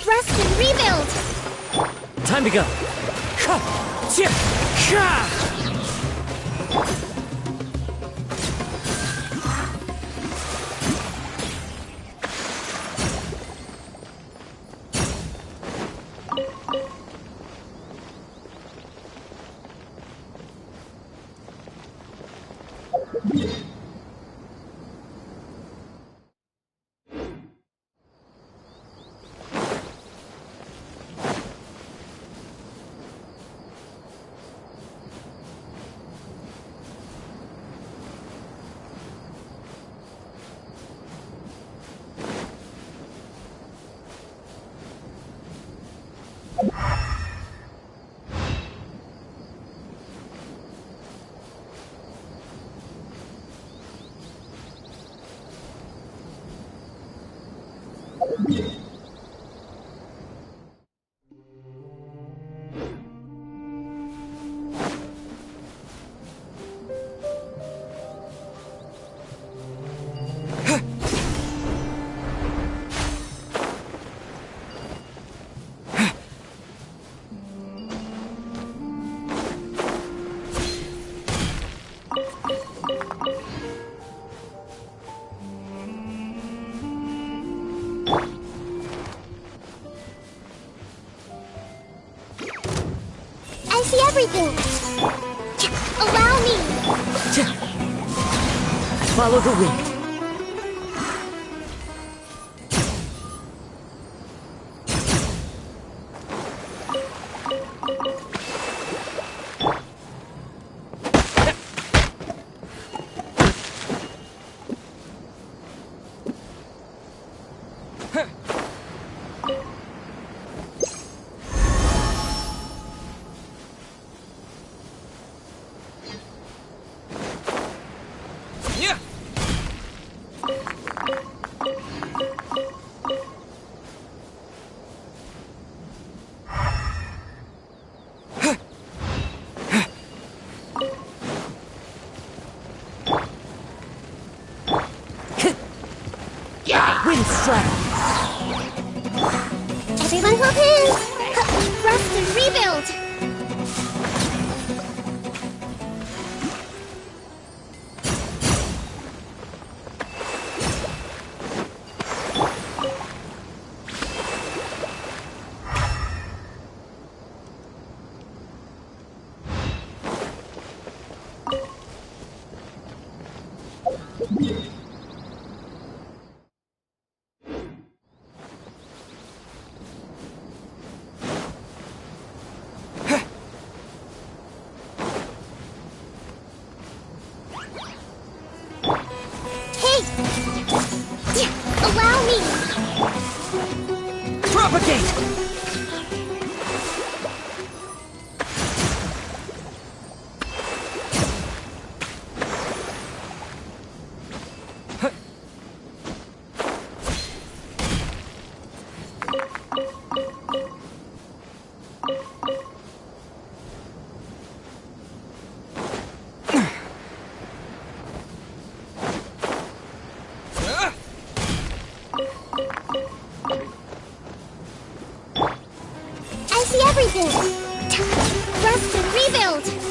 Rest and rebuild! Time to go. Everything! Allow me! Follow the wind. Wind strike. Everyone hold hands! Rest and rebuild! Allow me! Propagate! Rest and rebuild!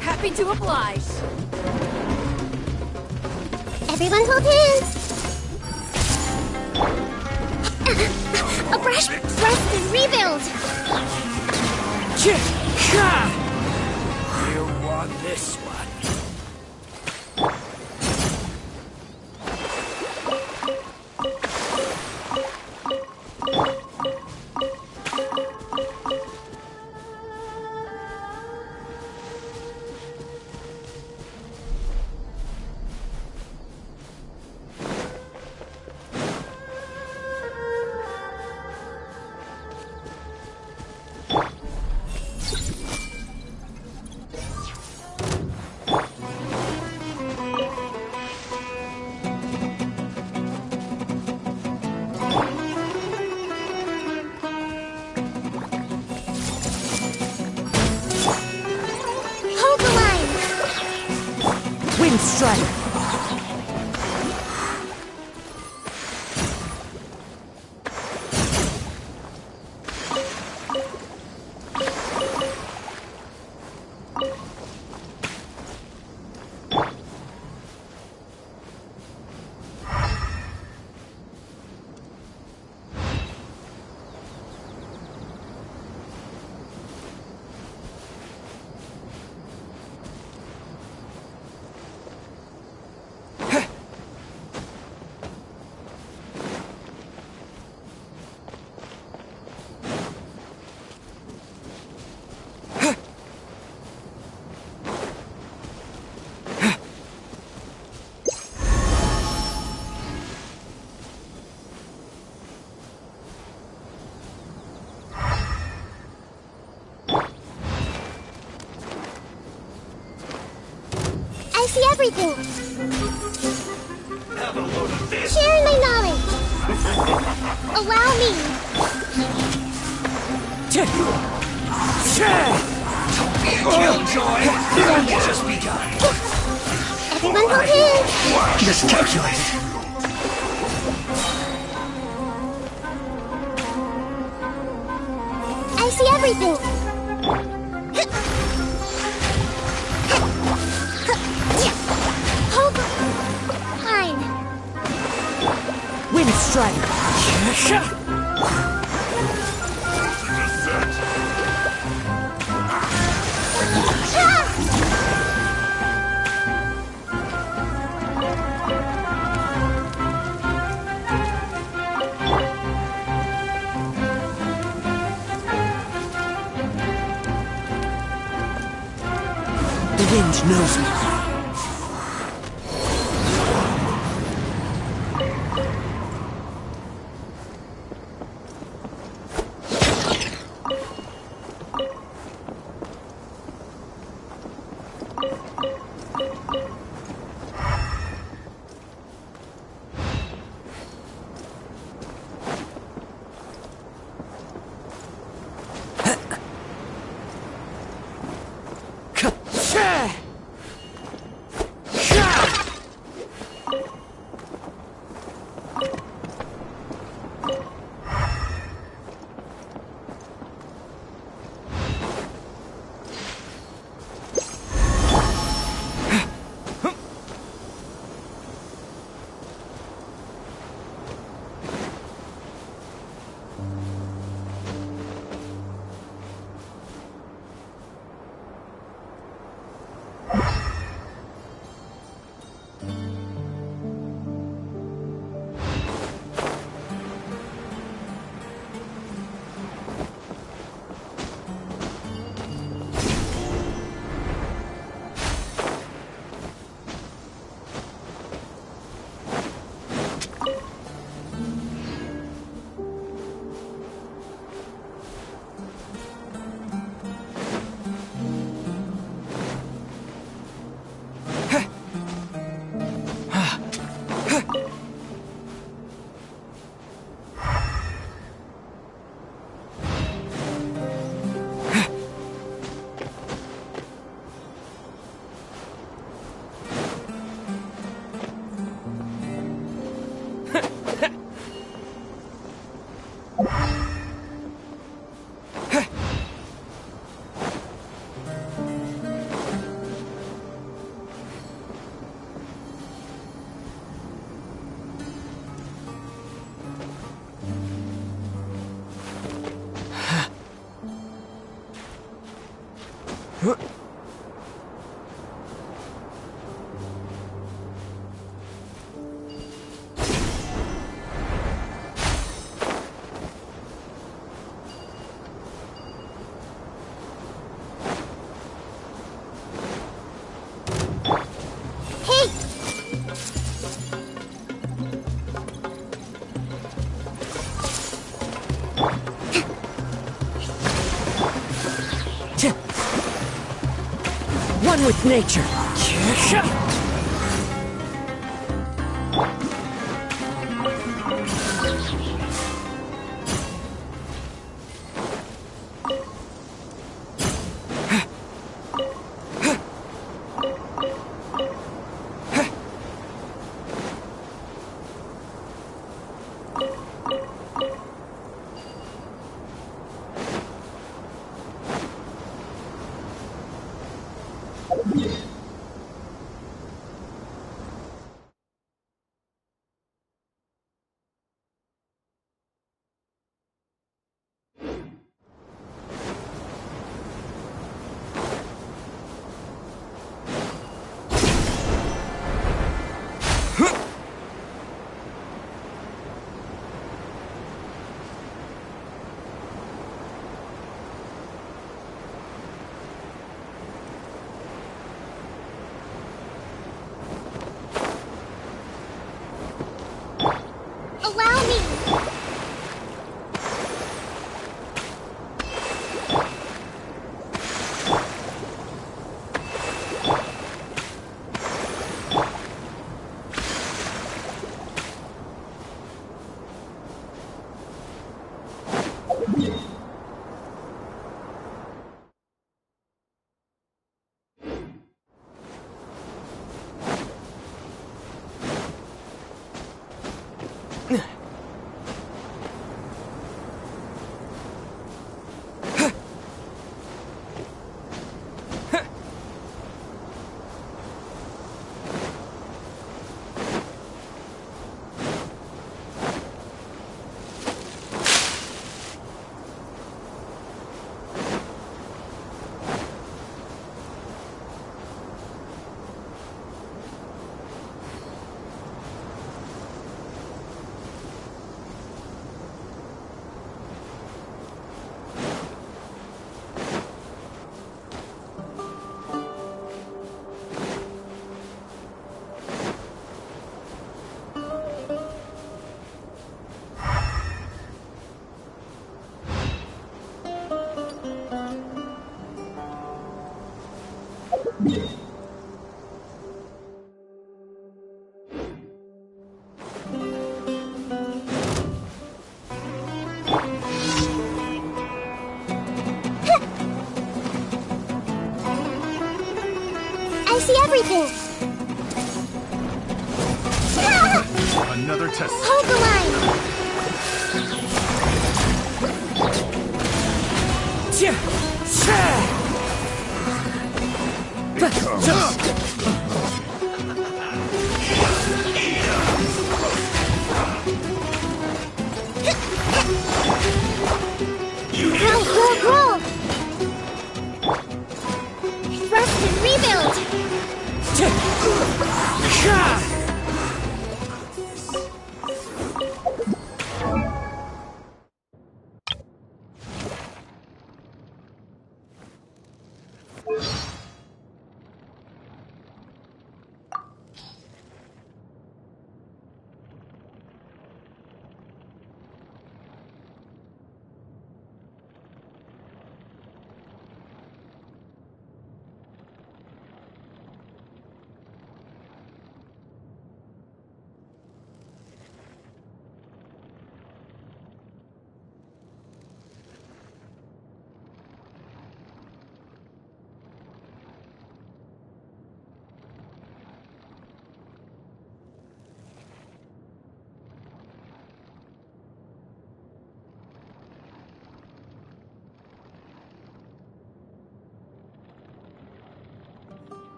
Happy to oblige. Everyone hold hands. A brush, rest and rebuild. You want this one? Strike. everything! Sharing my knowledge! Allow me! Killjoy! It's just begun. Everyone hold hands! Miscalculated. I see everything! Hold fine. Wind strike. The wind knows me. One with nature. I see everything! Another test. Hold the line! Roll! Thrust and rebuild!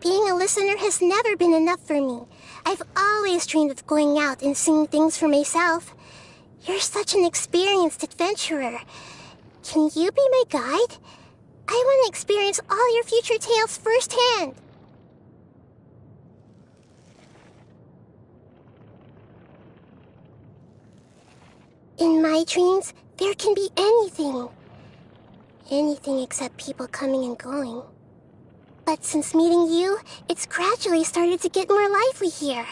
Being a listener has never been enough for me. I've always dreamed of going out and seeing things for myself. You're such an experienced adventurer. Can you be my guide? I want to experience all your future tales firsthand. In my dreams, there can be anything. Anything except people coming and going. But since meeting you, it's gradually started to get more lively here.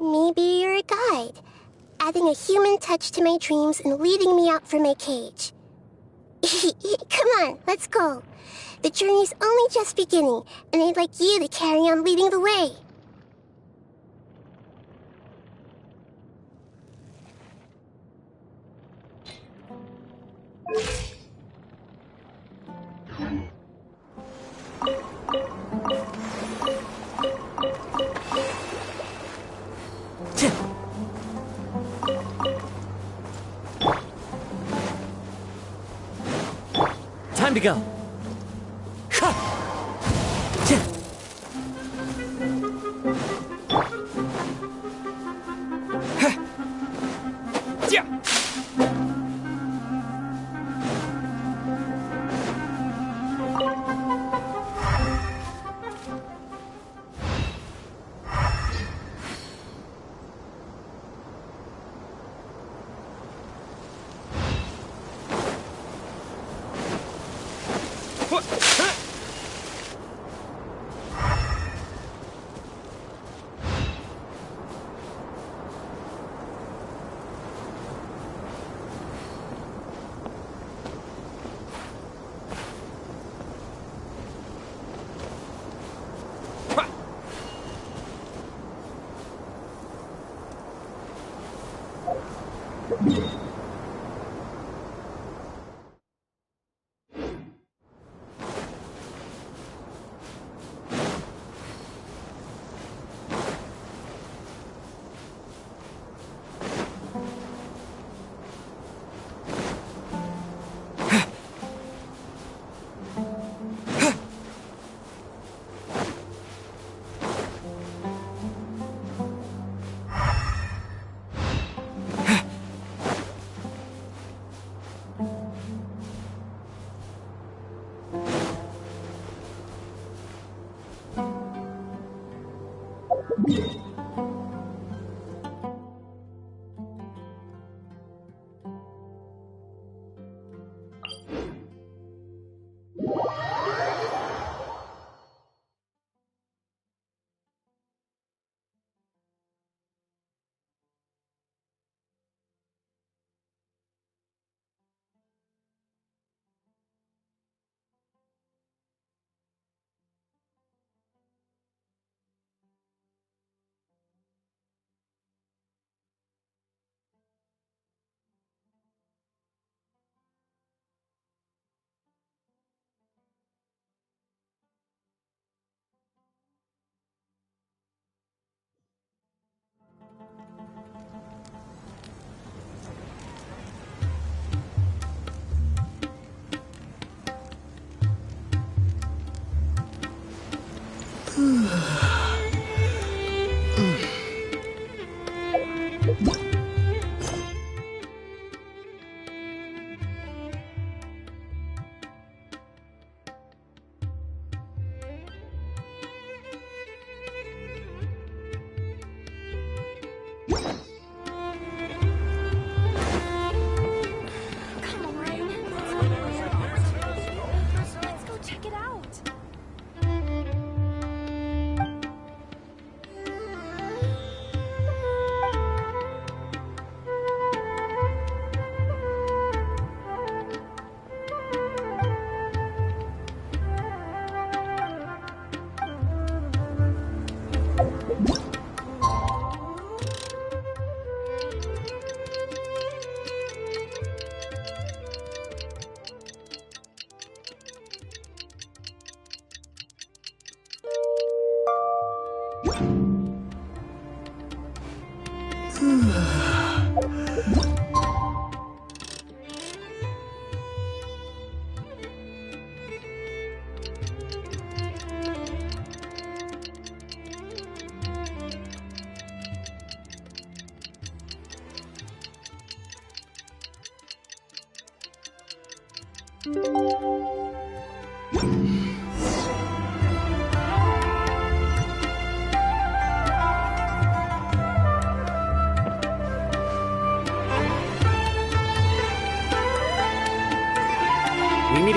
Maybe you're a guide, adding a human touch to my dreams and leading me out from my cage. Come on, let's go. The journey's only just beginning, and I'd like you to carry on leading the way. Time to go.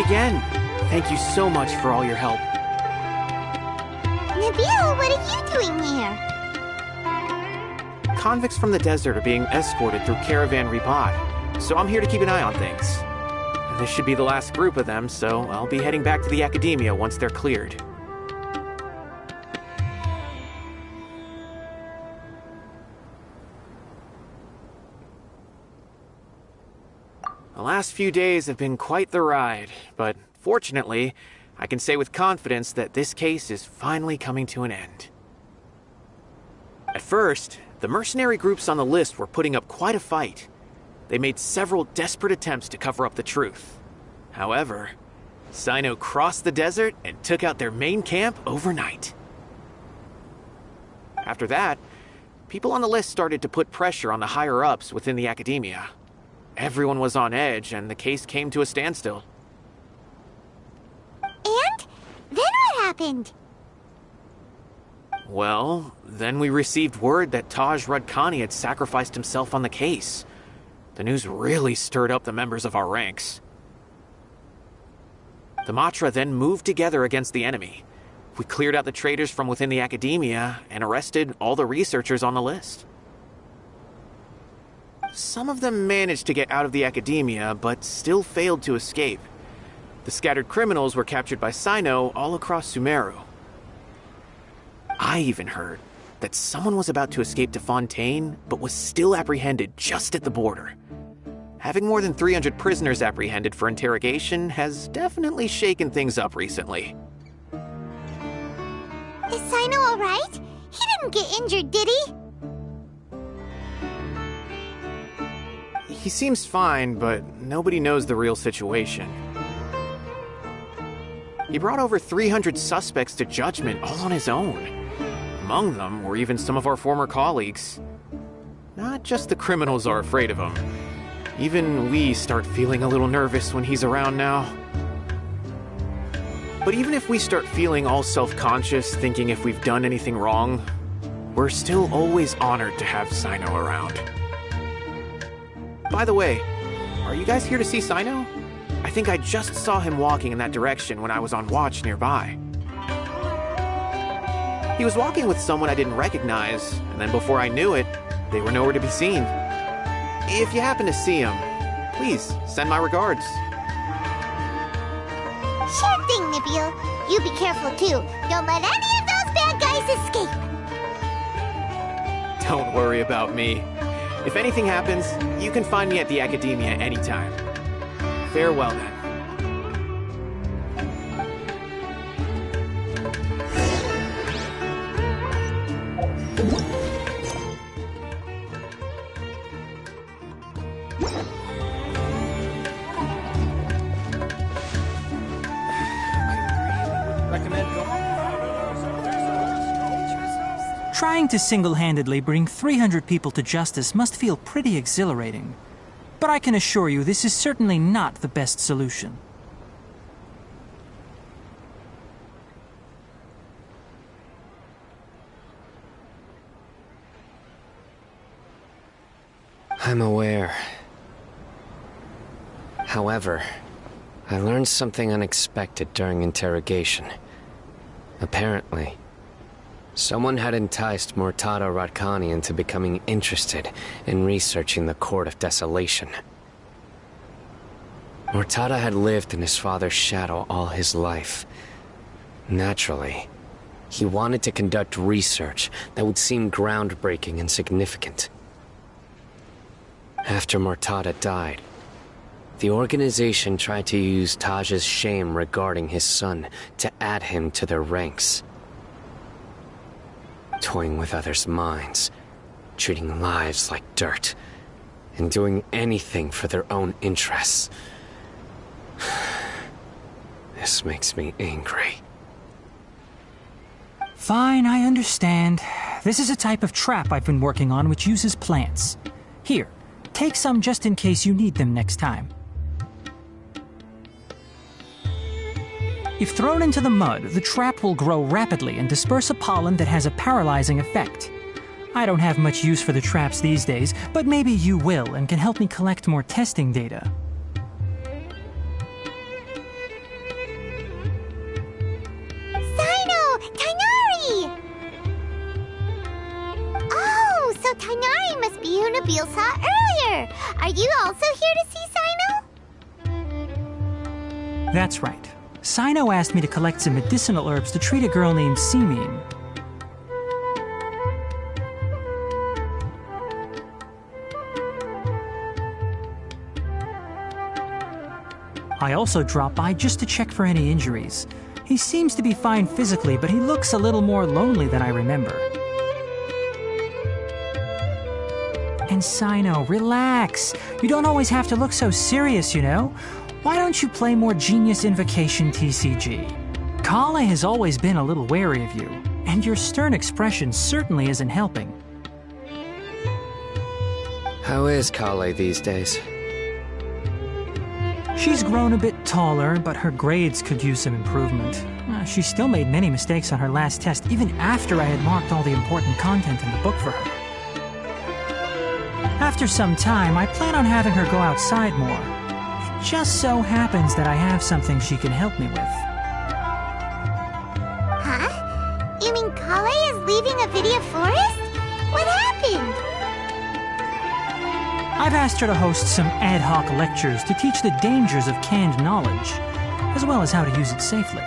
again. Thank you so much for all your help. Nabil, what are you doing here? Convicts from the desert are being escorted through Caravan Ribat, so I'm here to keep an eye on things. This should be the last group of them, so I'll be heading back to the Academia once they're cleared. The last few days have been quite the ride, but fortunately, I can say with confidence that this case is finally coming to an end. At first, the mercenary groups on the list were putting up quite a fight. They made several desperate attempts to cover up the truth. However, Cyno crossed the desert and took out their main camp overnight. After that, people on the list started to put pressure on the higher-ups within the Academia. Everyone was on edge, and the case came to a standstill. And? Then what happened? Well, then we received word that Taj Radkani had sacrificed himself on the case. The news really stirred up the members of our ranks. The Matra then moved together against the enemy. We cleared out the traitors from within the Academia and arrested all the researchers on the list. Some of them managed to get out of the Academia, but still failed to escape. The scattered criminals were captured by Cyno all across Sumeru. I even heard that someone was about to escape to Fontaine, but was still apprehended just at the border. Having more than 300 prisoners apprehended for interrogation has definitely shaken things up recently. Is Cyno alright? He didn't get injured, did he? He seems fine, but nobody knows the real situation. He brought over 300 suspects to judgment all on his own. Among them were even some of our former colleagues. Not just the criminals are afraid of him. Even we start feeling a little nervous when he's around now. But even if we start feeling all self-conscious, thinking if we've done anything wrong, we're still always honored to have Cyno around. By the way, are you guys here to see Cyno? I think I just saw him walking in that direction when I was on watch nearby. He was walking with someone I didn't recognize, and then before I knew it, they were nowhere to be seen. If you happen to see him, please send my regards. Sure thing, Nabil. You be careful too. Don't let any of those bad guys escape. Don't worry about me. If anything happens, you can find me at the Academia anytime. Farewell then. Trying to single-handedly bring 300 people to justice must feel pretty exhilarating. But I can assure you this is certainly not the best solution. I'm aware. However, I learned something unexpected during interrogation. Apparently, someone had enticed Murtada Radkani into becoming interested in researching the Court of Desolation. Murtada had lived in his father's shadow all his life. Naturally, he wanted to conduct research that would seem groundbreaking and significant. After Murtada died, the organization tried to use Taj's shame regarding his son to add him to their ranks. Toying with others' minds, treating lives like dirt, and doing anything for their own interests. This makes me angry. Fine, I understand. This is a type of trap I've been working on which uses plants. Here, take some just in case you need them next time. If thrown into the mud, the trap will grow rapidly and disperse a pollen that has a paralyzing effect. I don't have much use for the traps these days, but maybe you will and can help me collect more testing data. Nabil saw earlier. Are you also here to see Cyno? That's right. Cyno asked me to collect some medicinal herbs to treat a girl named Simin. I also dropped by just to check for any injuries. He seems to be fine physically, but he looks a little more lonely than I remember. And Cyno, relax. You don't always have to look so serious, you know? Why don't you play more Genius Invocation TCG? Kale has always been a little wary of you, and your stern expression certainly isn't helping. How is Kale these days? She's grown a bit taller, but her grades could use some improvement. She still made many mistakes on her last test, even after I had marked all the important content in the book for her. After some time, I plan on having her go outside more. It just so happens that I have something she can help me with. Huh? You mean Kale is leaving Avidia Forest? What happened? I've asked her to host some ad hoc lectures to teach the dangers of canned knowledge, as well as how to use it safely.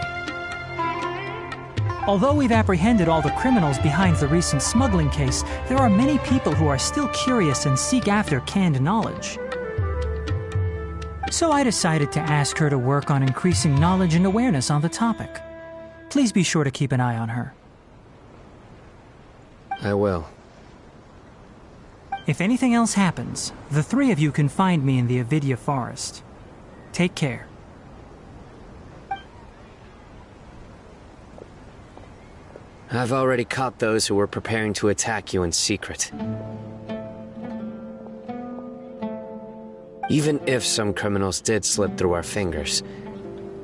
Although we've apprehended all the criminals behind the recent smuggling case, there are many people who are still curious and seek after canned knowledge. So I decided to ask her to work on increasing knowledge and awareness on the topic. Please be sure to keep an eye on her. I will. If anything else happens, the three of you can find me in the Avidia Forest. Take care. I've already caught those who were preparing to attack you in secret. Even if some criminals did slip through our fingers,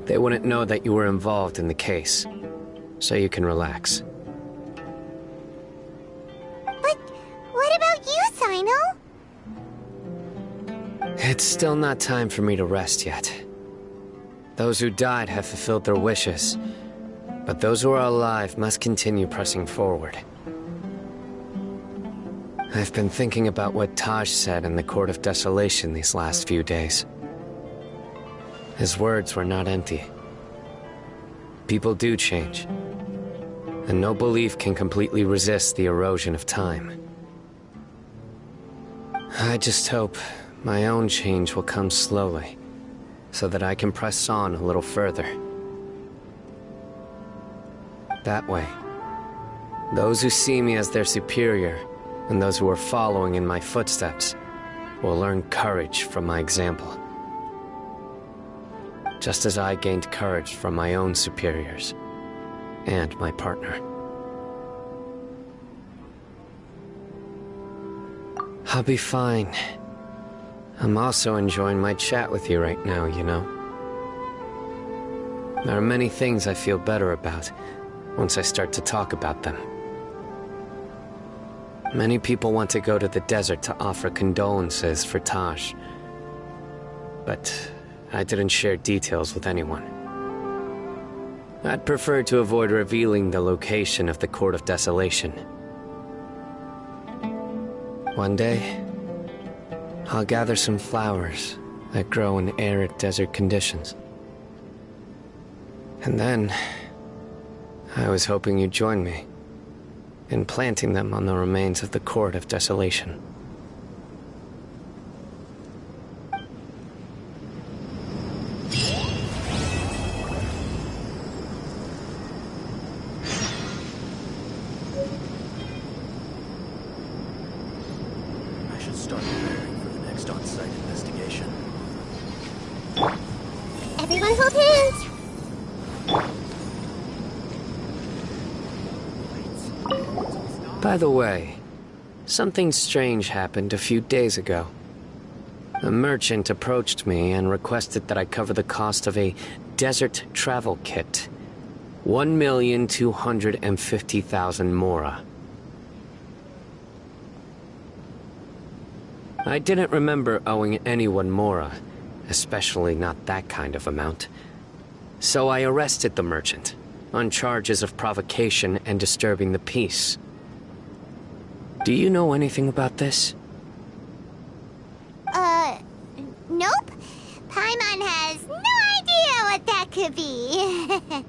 they wouldn't know that you were involved in the case, so you can relax. But what about you, Cyno? It's still not time for me to rest yet. Those who died have fulfilled their wishes, but those who are alive must continue pressing forward. I've been thinking about what Taj said in the Court of Desolation these last few days. His words were not empty. People do change, and no belief can completely resist the erosion of time. I just hope my own change will come slowly, so that I can press on a little further. That way, those who see me as their superior, and those who are following in my footsteps, will learn courage from my example. Just as I gained courage from my own superiors, and my partner. I'll be fine. I'm also enjoying my chat with you right now, you know. There are many things I feel better about once I start to talk about them. Many people want to go to the desert to offer condolences for Taj, but I didn't share details with anyone. I'd prefer to avoid revealing the location of the Court of Desolation. One day, I'll gather some flowers that grow in arid desert conditions. And then, I was hoping you'd join me in planting them on the remains of the Court of Desolation. I should start preparing for the next on-site investigation. Everyone hold hands! By the way, something strange happened a few days ago. A merchant approached me and requested that I cover the cost of a desert travel kit. 1,250,000 mora. I didn't remember owing anyone mora, especially not that kind of amount. So I arrested the merchant, on charges of provocation and disturbing the peace. Do you know anything about this? to be.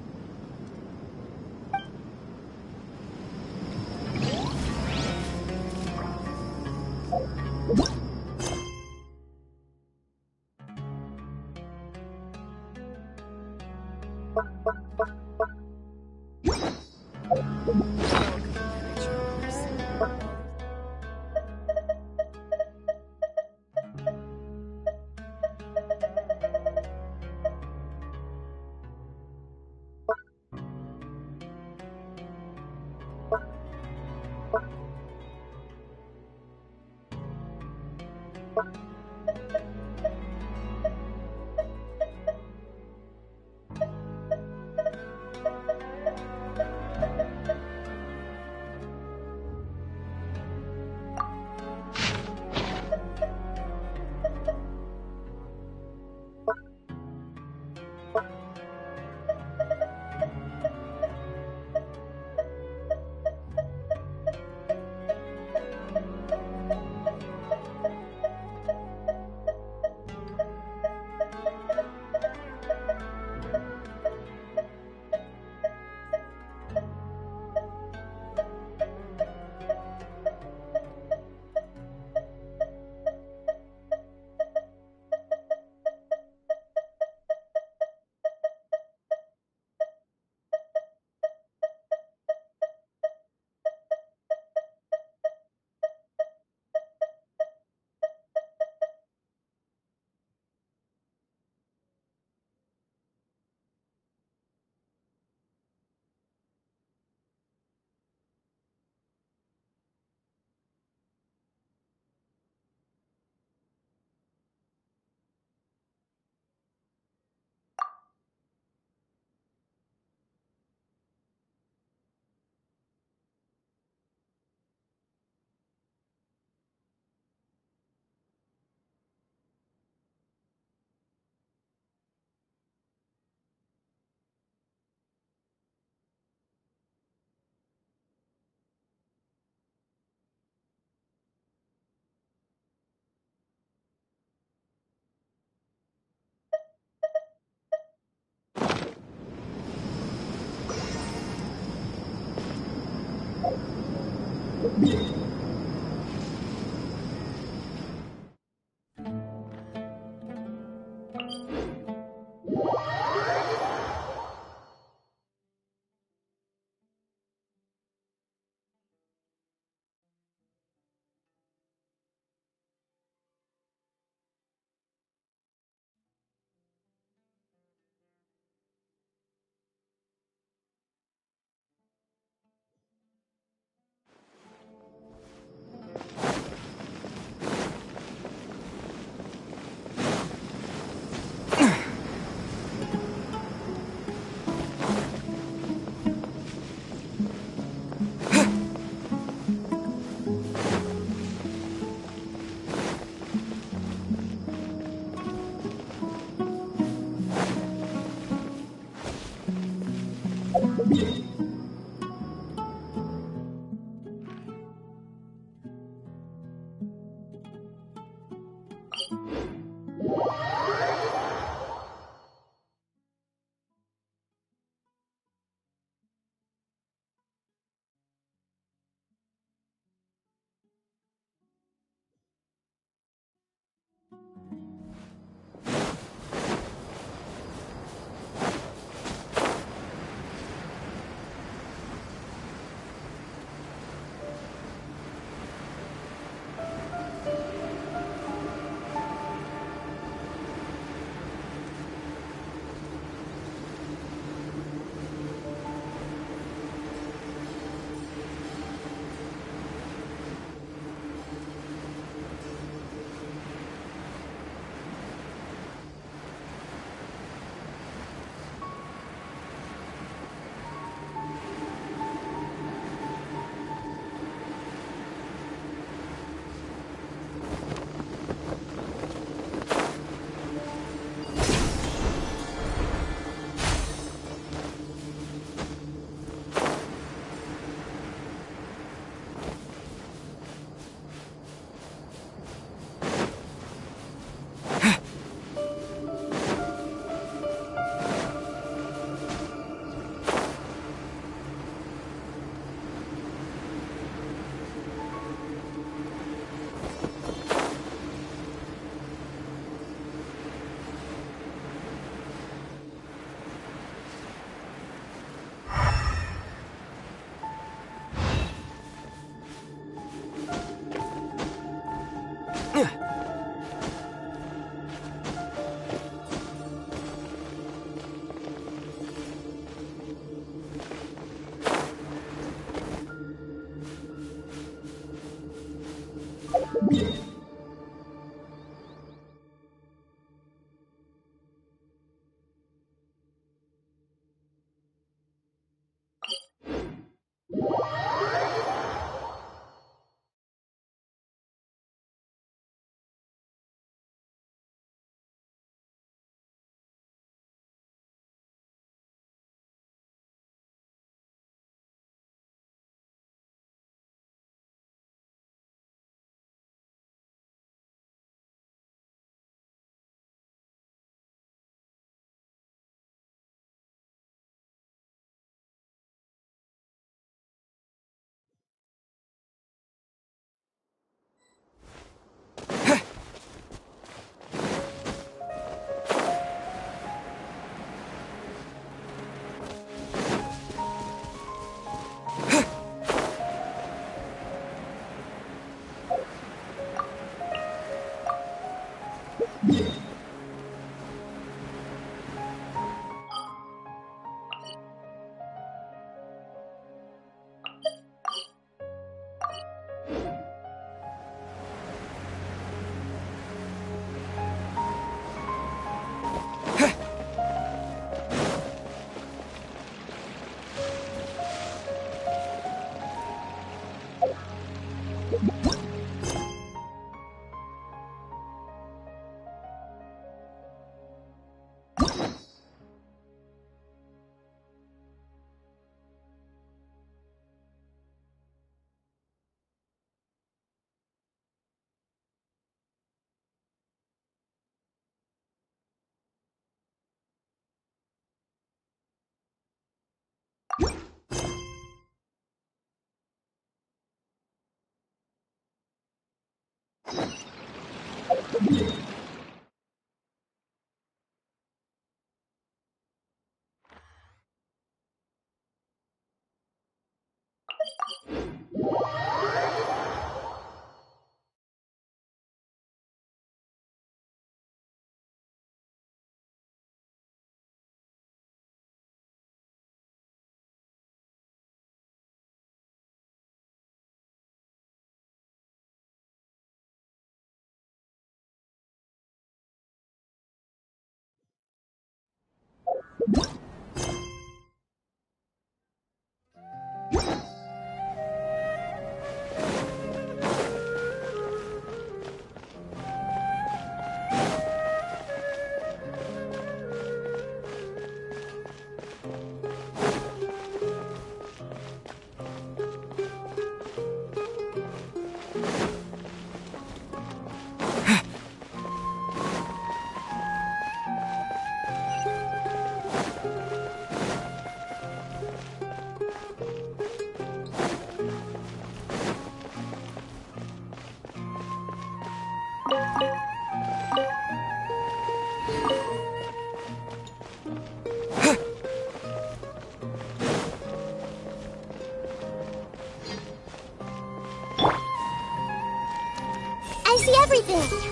I see everything!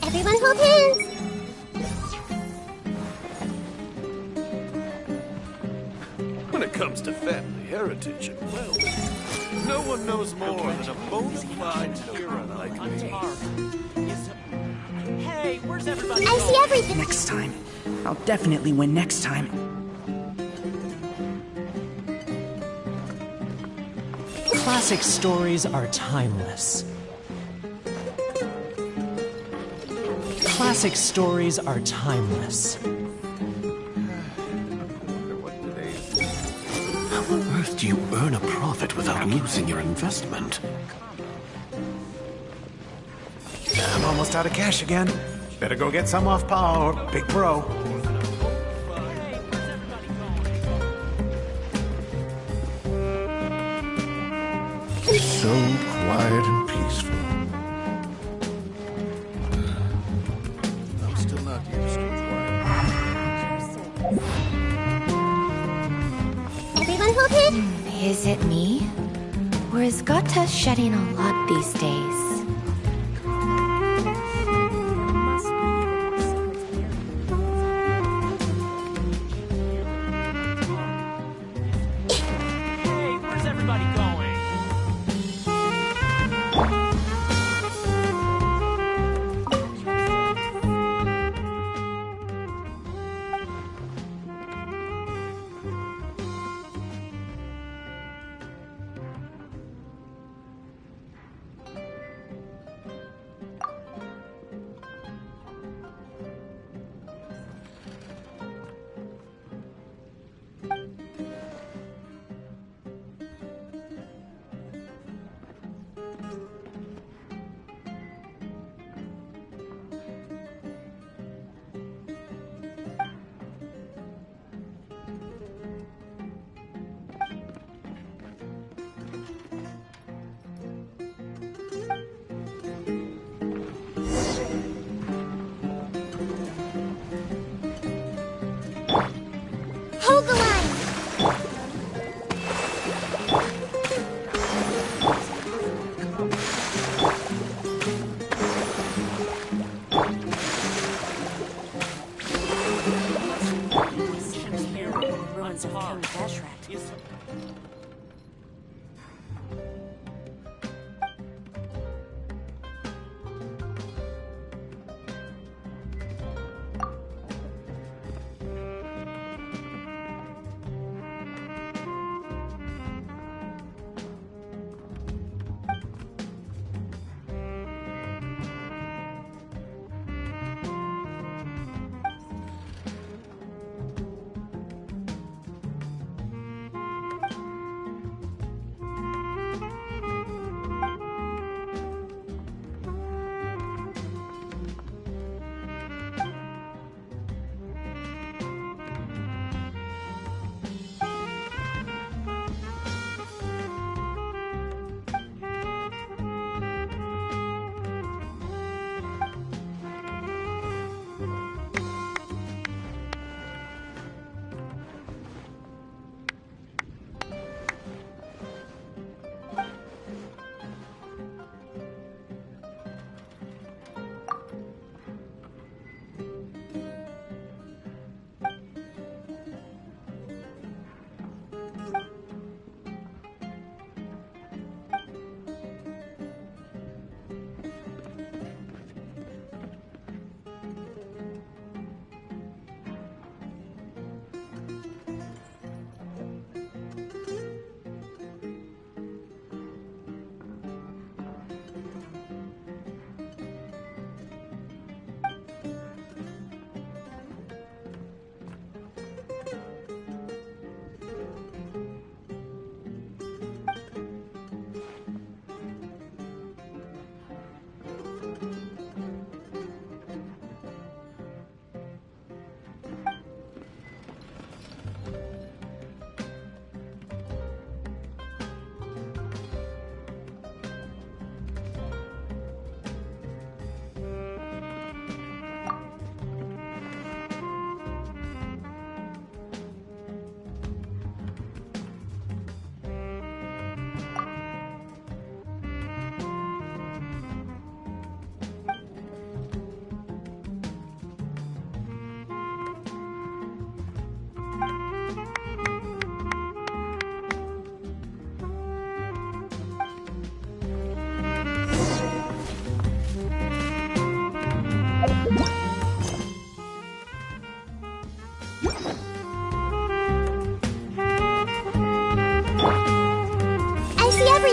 Everyone hold hands! When it comes to family heritage and wealth, no one knows more than a bona fide hero like me. Hey, where's everybody? I see everything! Next time. I'll definitely win next time. Classic stories are timeless. Classic stories are timeless. How on earth do you earn a profit without losing your investment? I'm almost out of cash again. Better go get some off Pa or Big Bro. So quiet and peaceful. I'm still not used to quiet. Everyone hold hands! Is it me? Or is Gata shedding a lot these days? Hey, where's everybody going?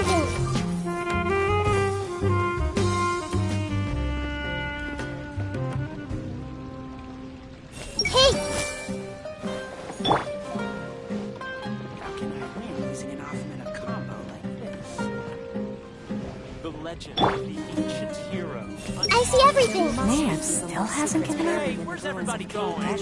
moving! Hey! How can I win using an off-mana combo like this? The legend of the ancient hero. I see everything! Nav still hasn't given up. Hey, where's everybody going?